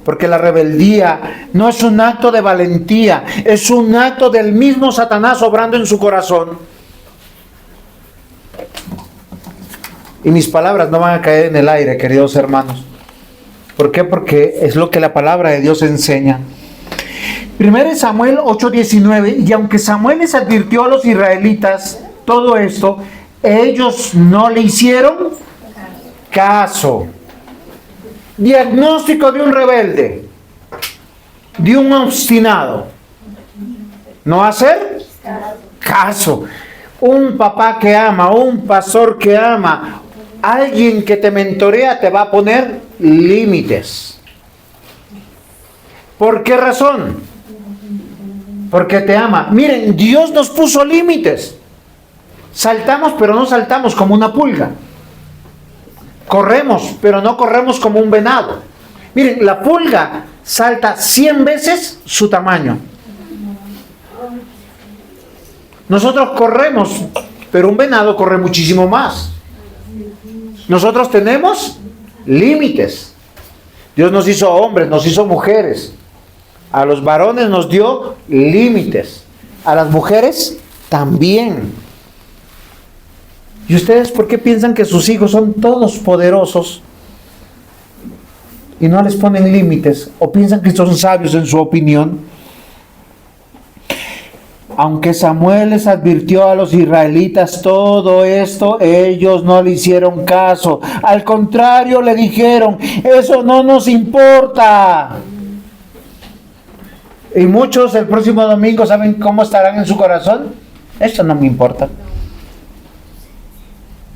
Porque la rebeldía no es un acto de valentía, es un acto del mismo Satanás obrando en su corazón. Y mis palabras no van a caer en el aire, queridos hermanos. ¿Por qué? Porque es lo que la palabra de Dios enseña. 1 Samuel 8:19, y aunque Samuel les advirtió a los israelitas todo esto, ellos no le hicieron caso. Diagnóstico de un rebelde, de un obstinado. No hacer caso. Un papá que ama, un pastor que ama, alguien que te mentorea te va a poner límites. ¿Por qué razón? Porque te ama. Miren, Dios nos puso límites. Saltamos, pero no saltamos como una pulga. Corremos, pero no corremos como un venado. Miren, la pulga salta 100 veces su tamaño. Nosotros corremos, pero un venado corre muchísimo más. Nosotros tenemos límites. Dios nos hizo hombres, nos hizo mujeres. A los varones nos dio límites. A las mujeres también. ¿Y ustedes por qué piensan que sus hijos son todos poderosos y no les ponen límites? ¿O piensan que son sabios en su opinión? Aunque Samuel les advirtió a los israelitas todo esto, ellos no le hicieron caso. Al contrario, le dijeron, eso no nos importa. Y muchos el próximo domingo, ¿saben cómo estarán en su corazón? Eso no me importa.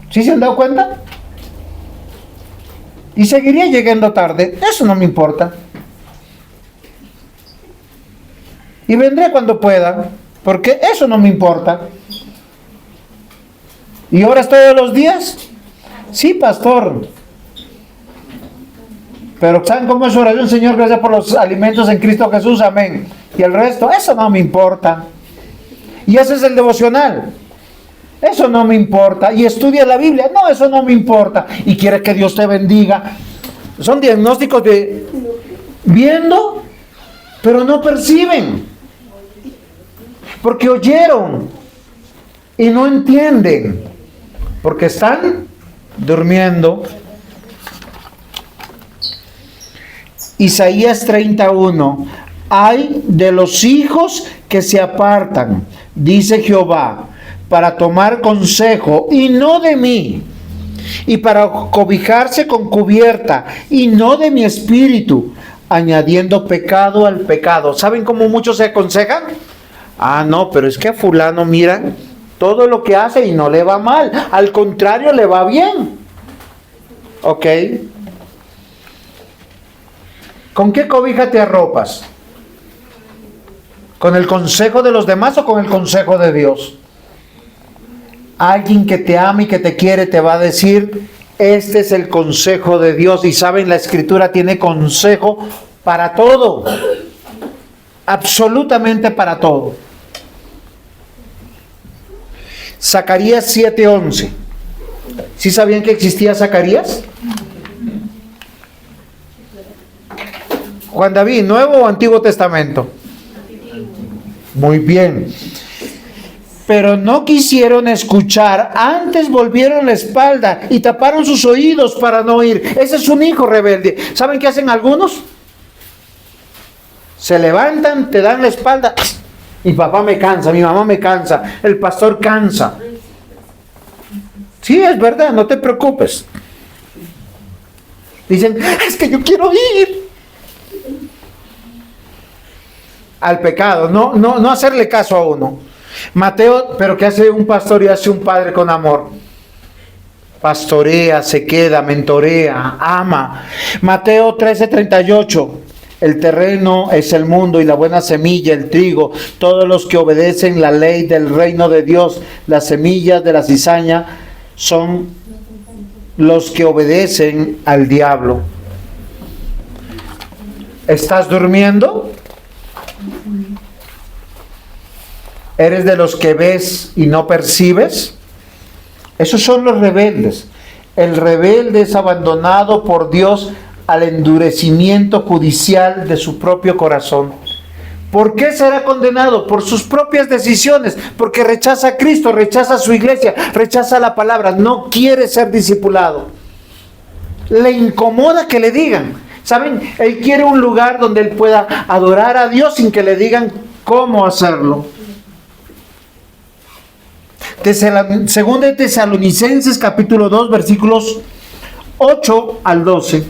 ¿Sí se han dado cuenta? Y seguiría llegando tarde. Eso no me importa. Y vendré cuando pueda, porque eso no me importa. ¿Y oras todos los días? Sí, pastor. Pero ¿saben cómo es su oración? Señor, gracias por los alimentos en Cristo Jesús, amén. Y el resto, eso no me importa. Y ese es el devocional. Eso no me importa. Y estudia la Biblia. No, eso no me importa. Y quiere que Dios te bendiga. Son diagnósticos de viendo, pero no perciben. Porque oyeron y no entienden. Porque están durmiendo. Isaías 31. Ay de los hijos que se apartan, dice Jehová, para tomar consejo y no de mí, y para cobijarse con cubierta y no de mi espíritu, añadiendo pecado al pecado. ¿Saben cómo muchos se aconsejan? Ah, no, pero es que a fulano, mira, todo lo que hace y no le va mal, al contrario, le va bien. ¿Ok? ¿Con qué cobija te arropas? ¿Con el consejo de los demás o con el consejo de Dios? Alguien que te ama y que te quiere te va a decir, este es el consejo de Dios. Y saben, la Escritura tiene consejo para todo. Absolutamente para todo. Zacarías 7:11. ¿Sí sabían que existía Zacarías? Juan David, ¿Nuevo o Antiguo Testamento? Muy bien. Pero no quisieron escuchar, antes volvieron la espalda y taparon sus oídos para no oír. Ese es un hijo rebelde. ¿Saben qué hacen algunos? Se levantan, te dan la espalda. Mi papá me cansa, mi mamá me cansa, el pastor cansa. Sí, es verdad, no te preocupes. Dicen, es que yo quiero ir al pecado, no hacerle caso a uno. Mateo, pero ¿qué hace un pastor y hace un padre con amor? Pastorea, se queda, mentorea, ama. Mateo 13:38. El terreno es el mundo y la buena semilla, el trigo, todos los que obedecen la ley del reino de Dios. Las semillas de la cizaña son los que obedecen al diablo. ¿Estás durmiendo? ¿Eres de los que ves y no percibes? Esos son los rebeldes. El rebelde es abandonado por Dios al endurecimiento judicial de su propio corazón. ¿Por qué será condenado? Por sus propias decisiones, porque rechaza a Cristo, rechaza a su iglesia, rechaza la palabra, no quiere ser discipulado. Le incomoda que le digan. ¿Saben? Él quiere un lugar donde él pueda adorar a Dios sin que le digan cómo hacerlo. Segunda de Tesalonicenses capítulo 2 versículos 8 al 12.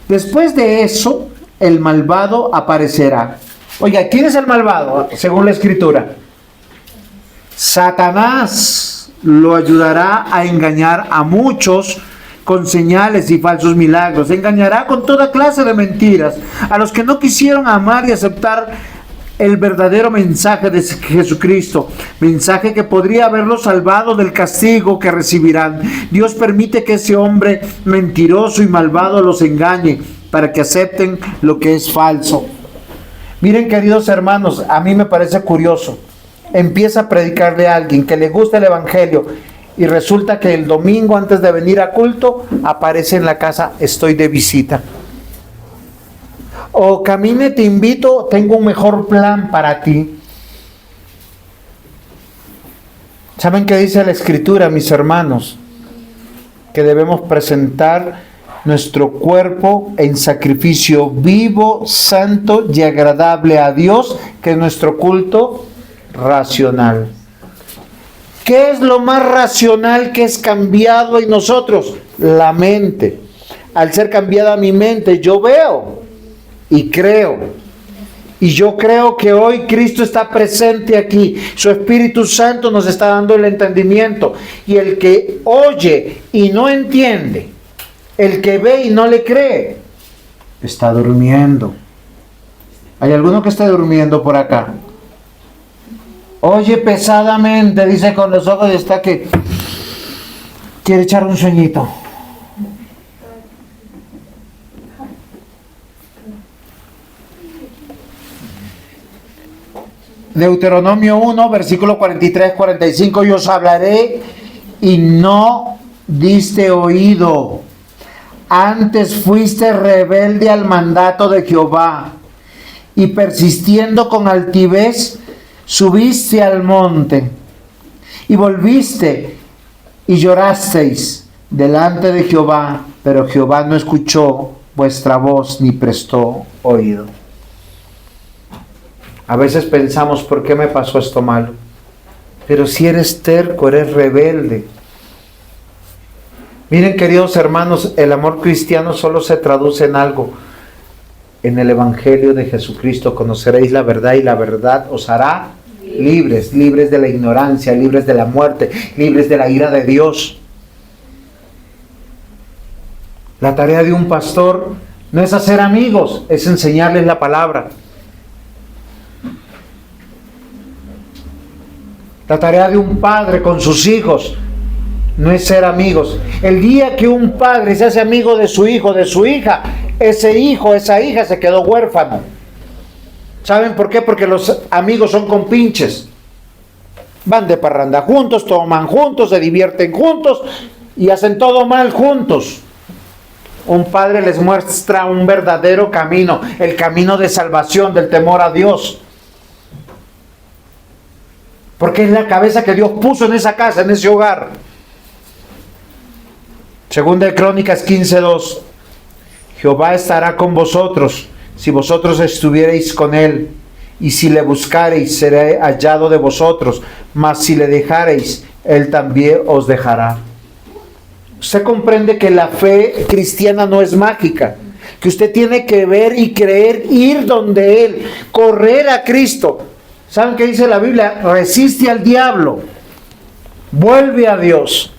Después de eso, el malvado aparecerá. Oiga, ¿quién es el malvado? Según la Escritura. Satanás lo ayudará a engañar a muchos con señales y falsos milagros. Engañará con toda clase de mentiras a los que no quisieron amar y aceptar el verdadero mensaje de Jesucristo, mensaje que podría haberlos salvado del castigo que recibirán. Dios permite que ese hombre mentiroso y malvado los engañe para que acepten lo que es falso. Miren, queridos hermanos, a mí me parece curioso. Empieza a predicarle a alguien que le gusta el evangelio y resulta que el domingo antes de venir a culto aparece en la casa: estoy de visita. O camine, te invito, tengo un mejor plan para ti. ¿Saben qué dice la Escritura, mis hermanos? Que debemos presentar nuestro cuerpo en sacrificio vivo, santo y agradable a Dios, que es nuestro culto racional. ¿Qué es lo más racional que es cambiado en nosotros? La mente. Al ser cambiada mi mente, yo veo y creo. Y yo creo que hoy Cristo está presente aquí. Su Espíritu Santo nos está dando el entendimiento. Y el que oye y no entiende, el que ve y no le cree, está durmiendo. ¿Hay alguno que esté durmiendo por acá? Oye pesadamente, dice con los ojos, está que quiere echar un sueñito. Deuteronomio 1, versículo 43-45, yo os hablaré y no diste oído. Antes fuiste rebelde al mandato de Jehová y persistiendo con altivez, subiste al monte y volviste y llorasteis delante de Jehová, pero Jehová no escuchó vuestra voz ni prestó oído. A veces pensamos, ¿por qué me pasó esto malo? Pero si eres terco, eres rebelde. Miren, queridos hermanos, el amor cristiano solo se traduce en algo: en el Evangelio de Jesucristo. Conoceréis la verdad y la verdad os hará libres, libres de la ignorancia, libres de la muerte, libres de la ira de Dios. La tarea de un pastor no es hacer amigos, es enseñarles la palabra. La tarea de un padre con sus hijos no es ser amigos. El día que un padre se hace amigo de su hijo, de su hija, ese hijo, esa hija se quedó huérfano. ¿Saben por qué? Porque los amigos son compinches. Van de parranda juntos, toman juntos, se divierten juntos y hacen todo mal juntos. Un padre les muestra un verdadero camino, el camino de salvación, del temor a Dios. Porque es la cabeza que Dios puso en esa casa, en ese hogar. Segunda de Crónicas 15:2. Jehová estará con vosotros, si vosotros estuviereis con él, y si le buscareis, seré hallado de vosotros, mas si le dejareis, él también os dejará. usted comprende que la fe cristiana no es mágica, que usted tiene que ver y creer, ir donde Él, correr a Cristo. ¿Saben qué dice la Biblia? Resiste al diablo, vuelve a Dios.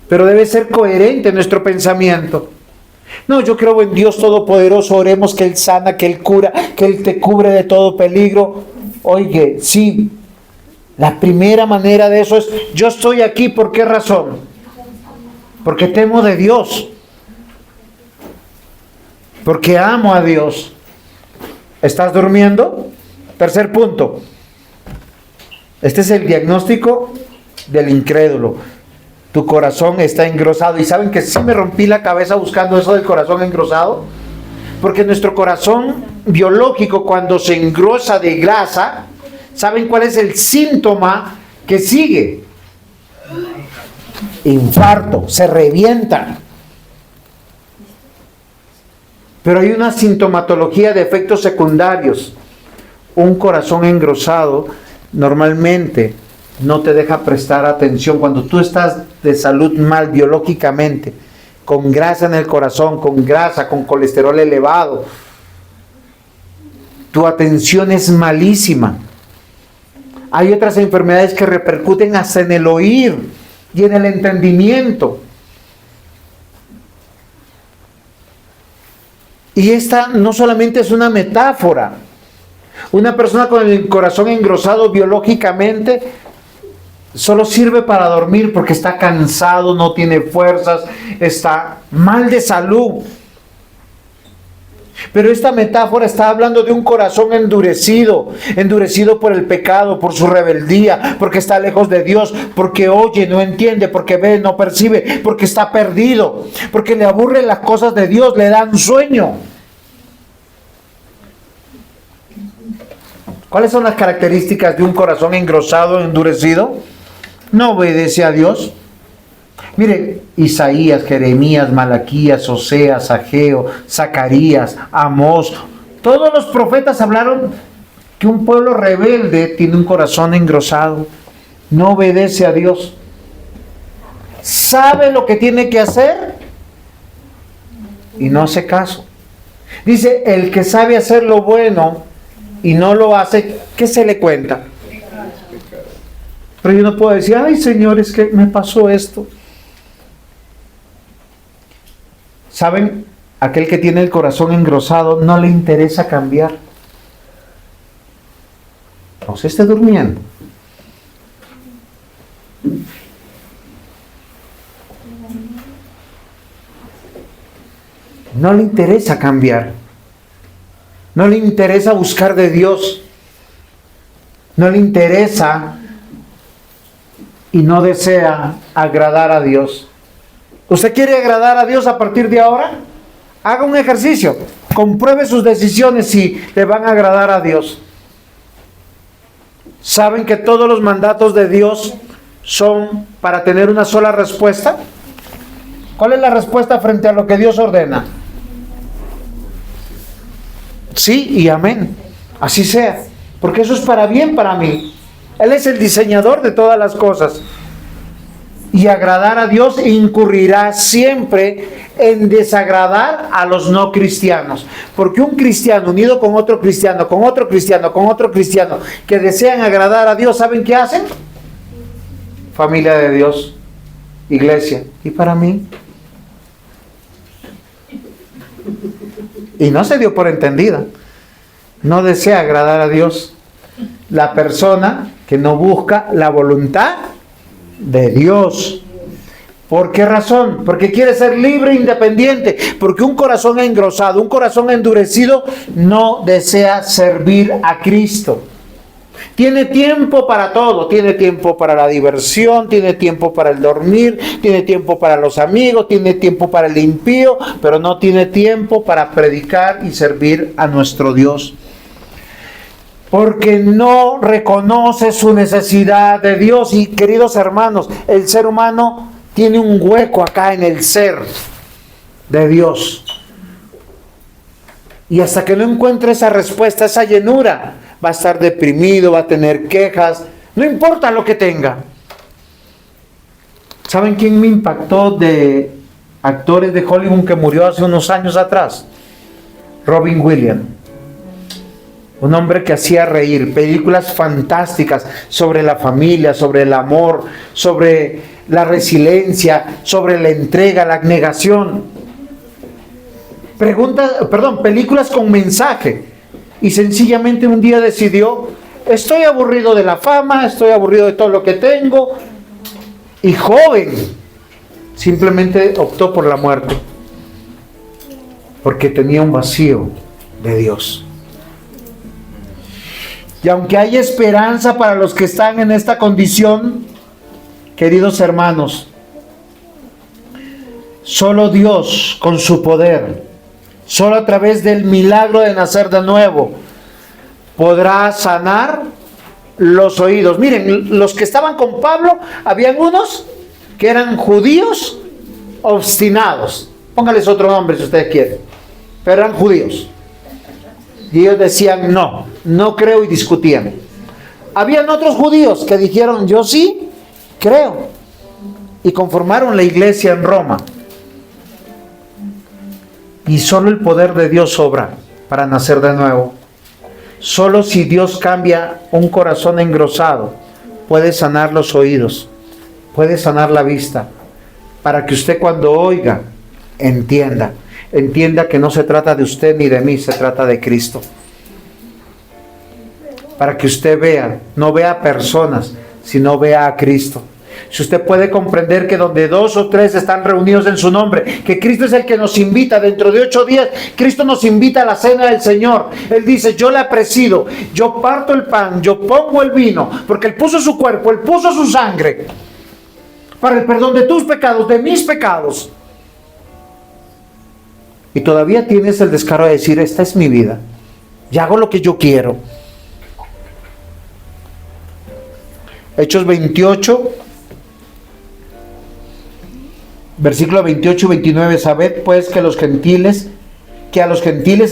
Pero debe ser coherente nuestro pensamiento. No, yo creo en Dios Todopoderoso, oremos que Él sana, que Él cura, que Él te cubre de todo peligro. Oye, sí, la primera manera de eso es, yo estoy aquí, ¿por qué razón? Porque temo de Dios, porque amo a Dios. ¿Estás durmiendo? Tercer punto. Este es el diagnóstico del incrédulo. Tu corazón está engrosado. ¿Y saben que sí me rompí la cabeza buscando eso del corazón engrosado? Porque nuestro corazón biológico, cuando se engrosa de grasa, ¿saben cuál es el síntoma que sigue? Infarto, se revienta. Pero hay una sintomatología de efectos secundarios. Un corazón engrosado normalmente no te deja prestar atención. Cuando tú estás de salud mal biológicamente, con grasa en el corazón, con grasa, con colesterol elevado, tu atención es malísima. Hay otras enfermedades que repercuten hasta en el oír y en el entendimiento. Y esta no solamente es una metáfora. Una persona con el corazón engrosado biológicamente solo sirve para dormir porque está cansado, no tiene fuerzas, está mal de salud. Pero esta metáfora está hablando de un corazón endurecido, endurecido por el pecado, por su rebeldía, porque está lejos de Dios, porque oye, no entiende, porque ve, no percibe, porque está perdido, porque le aburren las cosas de Dios, le dan sueño. ¿Cuáles son las características de un corazón engrosado, endurecido? No obedece a Dios. Mire, Isaías, Jeremías, Malaquías, Oseas, Ageo, Zacarías, Amós, todos los profetas hablaron que un pueblo rebelde tiene un corazón engrosado, no obedece a Dios. Sabe lo que tiene que hacer y no hace caso. Dice, el que sabe hacer lo bueno y no lo hace, ¿qué se le cuenta? Pero yo no puedo decir, ay Señor, es que me pasó esto. ¿Saben? Aquel que tiene el corazón engrosado no le interesa cambiar. No se esté durmiendo. No le interesa cambiar. No le interesa buscar de Dios. No le interesa y no desea agradar a Dios. ¿Usted quiere agradar a Dios a partir de ahora? Haga un ejercicio. Compruebe sus decisiones si le van a agradar a Dios. ¿Saben que todos los mandatos de Dios son para tener una sola respuesta? ¿Cuál es la respuesta frente a lo que Dios ordena? Sí y amén. Así sea. Porque eso es para bien para mí. Él es el diseñador de todas las cosas. Y agradar a Dios incurrirá siempre en desagradar a los no cristianos. Porque un cristiano unido con otro cristiano, con otro cristiano, con otro cristiano, que desean agradar a Dios, ¿saben qué hacen? Familia de Dios, iglesia. ¿Y para mí? Y no se dio por entendida. No desea agradar a Dios. La persona que no busca la voluntad de Dios. ¿Por qué razón? Porque quiere ser libre e independiente. Porque un corazón engrosado, un corazón endurecido, no desea servir a Cristo. Tiene tiempo para todo. Tiene tiempo para la diversión, tiene tiempo para el dormir, tiene tiempo para los amigos, tiene tiempo para el impío, pero no tiene tiempo para predicar y servir a nuestro Dios. Porque no reconoce su necesidad de Dios. Y queridos hermanos, el ser humano tiene un hueco acá en el ser de Dios. Y hasta que no encuentre esa respuesta, esa llenura, va a estar deprimido, va a tener quejas, no importa lo que tenga. ¿Saben quién me impactó de actores de Hollywood que murió hace unos años atrás? Robin Williams. Un hombre que hacía reír, películas fantásticas sobre la familia, sobre el amor, sobre la resiliencia, sobre la entrega, la abnegación. Películas con mensaje. Y sencillamente un día decidió: estoy aburrido de la fama, estoy aburrido de todo lo que tengo. Y joven, simplemente optó por la muerte, porque tenía un vacío de Dios. Y aunque hay esperanza para los que están en esta condición, queridos hermanos, solo Dios con su poder, solo a través del milagro de nacer de nuevo, podrá sanar los oídos. Miren, los que estaban con Pablo, habían unos que eran judíos obstinados. Póngales otro nombre si ustedes quieren, pero eran judíos. Y ellos decían no creo, y discutían. Habían otros judíos que dijeron: yo sí creo, y conformaron la iglesia en Roma. Y solo el poder de Dios obra para nacer de nuevo. Solo si Dios cambia un corazón engrosado, puede sanar los oídos, puede sanar la vista, para que usted, cuando oiga, entienda que no se trata de usted ni de mí, se trata de Cristo. Para que usted vea, no vea personas, sino vea a Cristo. Si usted puede comprender que donde 2 o 3 están reunidos en su nombre, que Cristo es el que nos invita. Dentro de 8 días, Cristo nos invita a la cena del Señor. Él dice: yo la presido, yo parto el pan, yo pongo el vino, porque Él puso su cuerpo, Él puso su sangre, para el perdón de tus pecados, de mis pecados. Y todavía tienes el descaro de decir: esta es mi vida, y hago lo que yo quiero. Hechos 28, versículo 28 y 29. Sabed pues que a los gentiles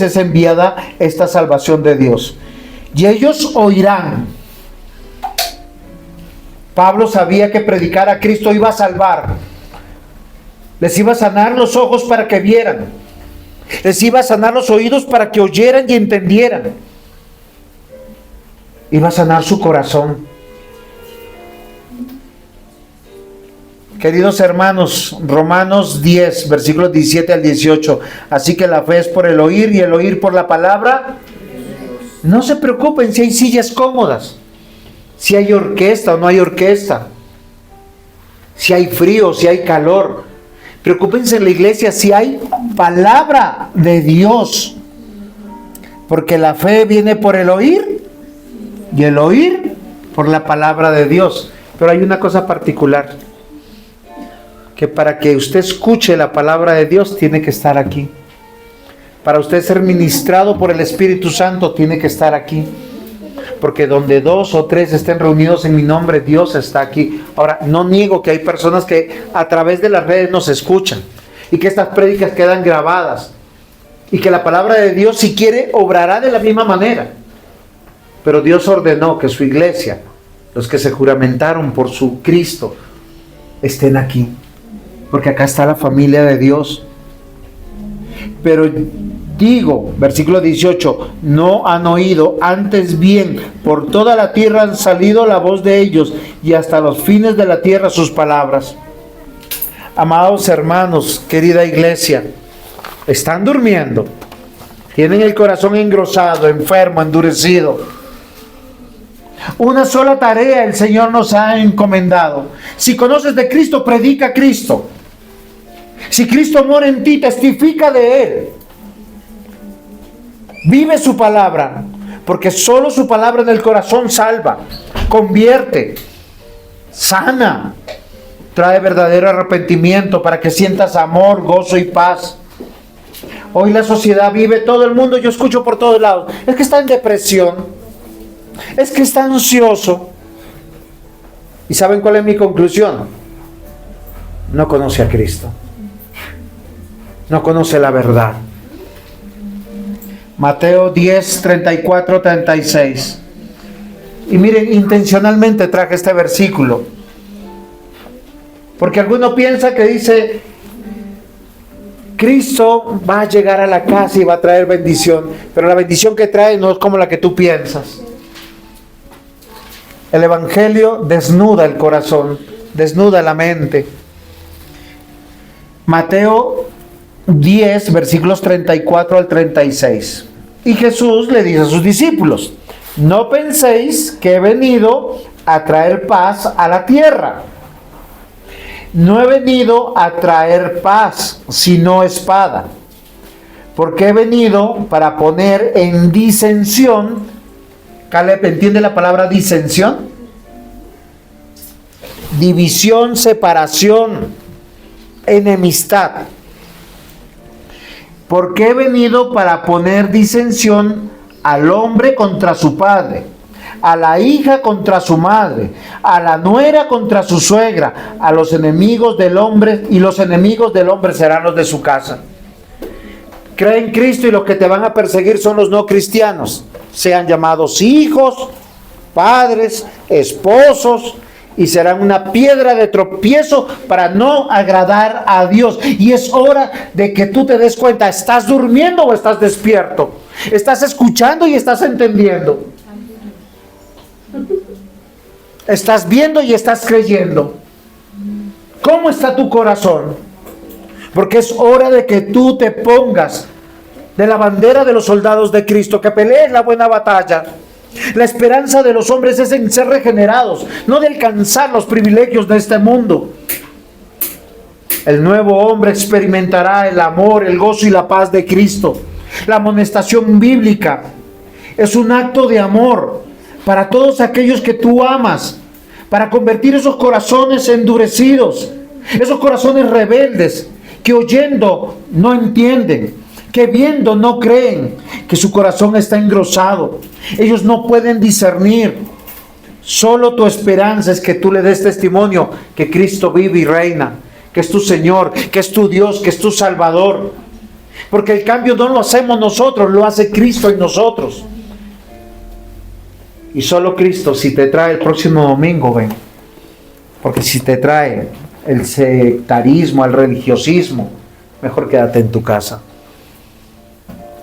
es enviada esta salvación de Dios, y ellos oirán. Pablo sabía que predicar a Cristo iba a salvar. Les iba a sanar los ojos para que vieran. Les iba a sanar los oídos para que oyeran y entendieran. Iba a sanar su corazón. Queridos hermanos, Romanos 10, versículos 17 al 18. Así que la fe es por el oír, y el oír por la palabra. No se preocupen si hay sillas cómodas, si hay orquesta o no hay orquesta, si hay frío, si hay calor. Preocúpense en la iglesia si hay palabra de Dios, porque la fe viene por el oír, y el oír por la palabra de Dios. Pero hay una cosa particular, que para que usted escuche la palabra de Dios tiene que estar aquí. Para usted ser ministrado por el Espíritu Santo tiene que estar aquí. Porque donde 2 o 3 estén reunidos en mi nombre, Dios está aquí. Ahora, no niego que hay personas que a través de las redes nos escuchan, y que estas prédicas quedan grabadas, y que la palabra de Dios, si quiere, obrará de la misma manera. Pero Dios ordenó que su iglesia, los que se juramentaron por su Cristo, estén aquí, porque acá está la familia de Dios. Pero digo, versículo 18, no han oído, antes bien por toda la tierra han salido la voz de ellos, y hasta los fines de la tierra sus palabras. Amados hermanos, querida iglesia, están durmiendo, tienen el corazón engrosado, enfermo, endurecido. Una sola tarea el Señor nos ha encomendado. Si conoces de Cristo, predica a Cristo. Si Cristo mora en ti, testifica de Él. Vive su palabra, porque solo su palabra en el corazón salva, convierte, sana, trae verdadero arrepentimiento para que sientas amor, gozo y paz. Hoy la sociedad vive, todo el mundo, yo escucho por todos lados, es que está en depresión, es que está ansioso. ¿Y saben cuál es mi conclusión? No conoce a Cristo, no conoce la verdad. Mateo 10, 34, 36. Y miren, intencionalmente traje este versículo, Porque alguno piensa que dice, Cristo va a llegar a la casa y va a traer bendición, pero la bendición que trae no es como la que tú piensas. El Evangelio desnuda el corazón, desnuda la mente. Mateo 10, versículos 34 al 36. Y Jesús le dice a sus discípulos, no penséis que he venido a traer paz a la tierra. No he venido a traer paz, sino espada. Porque he venido para poner en disensión. Caleb, ¿entiende la palabra disensión? División, separación, enemistad. Porque he venido para poner disensión al hombre contra su padre, a la hija contra su madre, a la nuera contra su suegra, a los enemigos del hombre, y los enemigos del hombre serán los de su casa. Cree en Cristo y los que te van a perseguir son los no cristianos, sean llamados hijos, padres, esposos, y serán una piedra de tropiezo para no agradar a Dios. Y es hora de que tú te des cuenta, ¿estás durmiendo o estás despierto? ¿Estás escuchando y estás entendiendo? ¿Estás viendo y estás creyendo? ¿Cómo está tu corazón? Porque es hora de que tú te pongas de la bandera de los soldados de Cristo, que pelees la buena batalla. La esperanza de los hombres es en ser regenerados, no de alcanzar los privilegios de este mundo. El nuevo hombre experimentará el amor, el gozo y la paz de Cristo. La amonestación bíblica es un acto de amor para todos aquellos que tú amas, para convertir esos corazones endurecidos, esos corazones rebeldes, que oyendo no entienden, que viendo no creen, que su corazón está engrosado. Ellos no pueden discernir. Solo tu esperanza es que tú le des testimonio que Cristo vive y reina, que es tu Señor, que es tu Dios, que es tu Salvador. Porque el cambio no lo hacemos nosotros, lo hace Cristo en nosotros. Y solo Cristo, si te trae el próximo domingo, ven. Porque si te trae el sectarismo, el religiosismo, mejor quédate en tu casa.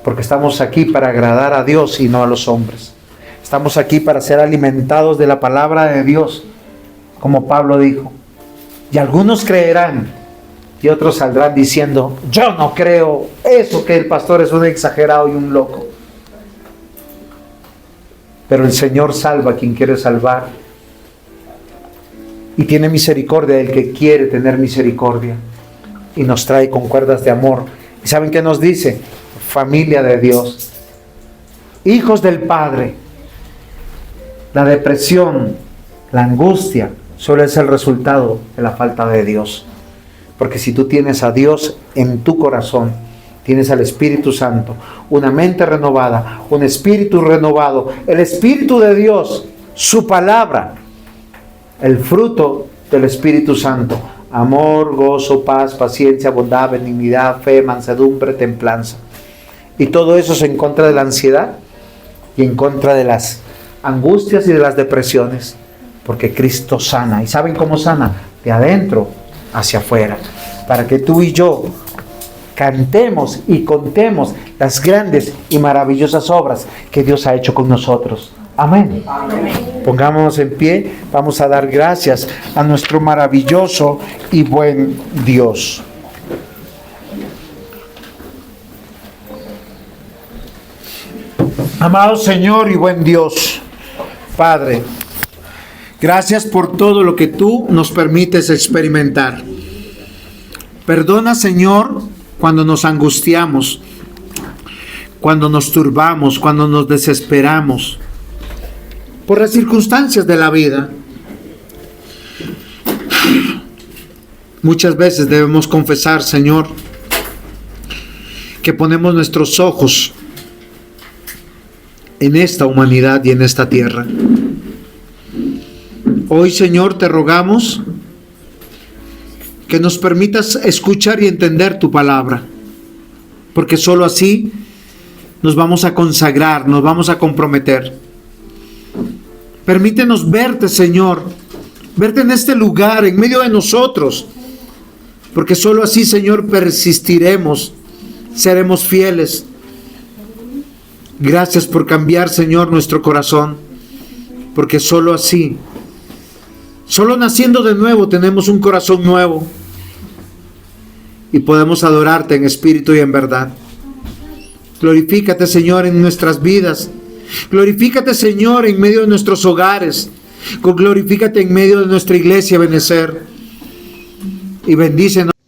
Porque estamos aquí para agradar a Dios y no a los hombres. Estamos aquí para ser alimentados de la palabra de Dios, como Pablo dijo. Y algunos creerán y otros saldrán diciendo, yo no creo eso, que el pastor es un exagerado y un loco. Pero el Señor salva a quien quiere salvar. Y tiene misericordia del que quiere tener misericordia. Y nos trae con cuerdas de amor. ¿Y saben qué nos dice? Familia de Dios, hijos del Padre. La depresión, la angustia, solo es el resultado de la falta de Dios. Porque si tú tienes a Dios en tu corazón, tienes al Espíritu Santo, una mente renovada, un espíritu renovado, el Espíritu de Dios, su palabra, el fruto del Espíritu Santo: amor, gozo, paz, paciencia, bondad, benignidad, fe, mansedumbre, templanza. Y todo eso es en contra de la ansiedad y en contra de las angustias y de las depresiones. Porque Cristo sana. ¿Y saben cómo sana? De adentro hacia afuera. Para que tú y yo cantemos y contemos las grandes y maravillosas obras que Dios ha hecho con nosotros. Amén. Amén. Pongámonos en pie. Vamos a dar gracias a nuestro maravilloso y buen Dios. Amado Señor y buen Dios, Padre, gracias por todo lo que tú nos permites experimentar. Perdona, Señor, cuando nos angustiamos, cuando nos turbamos, cuando nos desesperamos por las circunstancias de la vida. Muchas veces debemos confesar, Señor, que ponemos nuestros ojos en esta humanidad y en esta tierra. Hoy, Señor, te rogamos que nos permitas escuchar y entender tu palabra, porque sólo así nos vamos a consagrar, nos vamos a comprometer. Permítenos verte, Señor, verte en este lugar, en medio de nosotros, porque solo así, Señor, persistiremos, seremos fieles. Gracias por cambiar, Señor, nuestro corazón, porque solo así, solo naciendo de nuevo, tenemos un corazón nuevo y podemos adorarte en espíritu y en verdad. Glorifícate, Señor, en nuestras vidas. Glorifícate, Señor, en medio de nuestros hogares. Glorifícate en medio de nuestra iglesia, Benecer. Y bendícenos.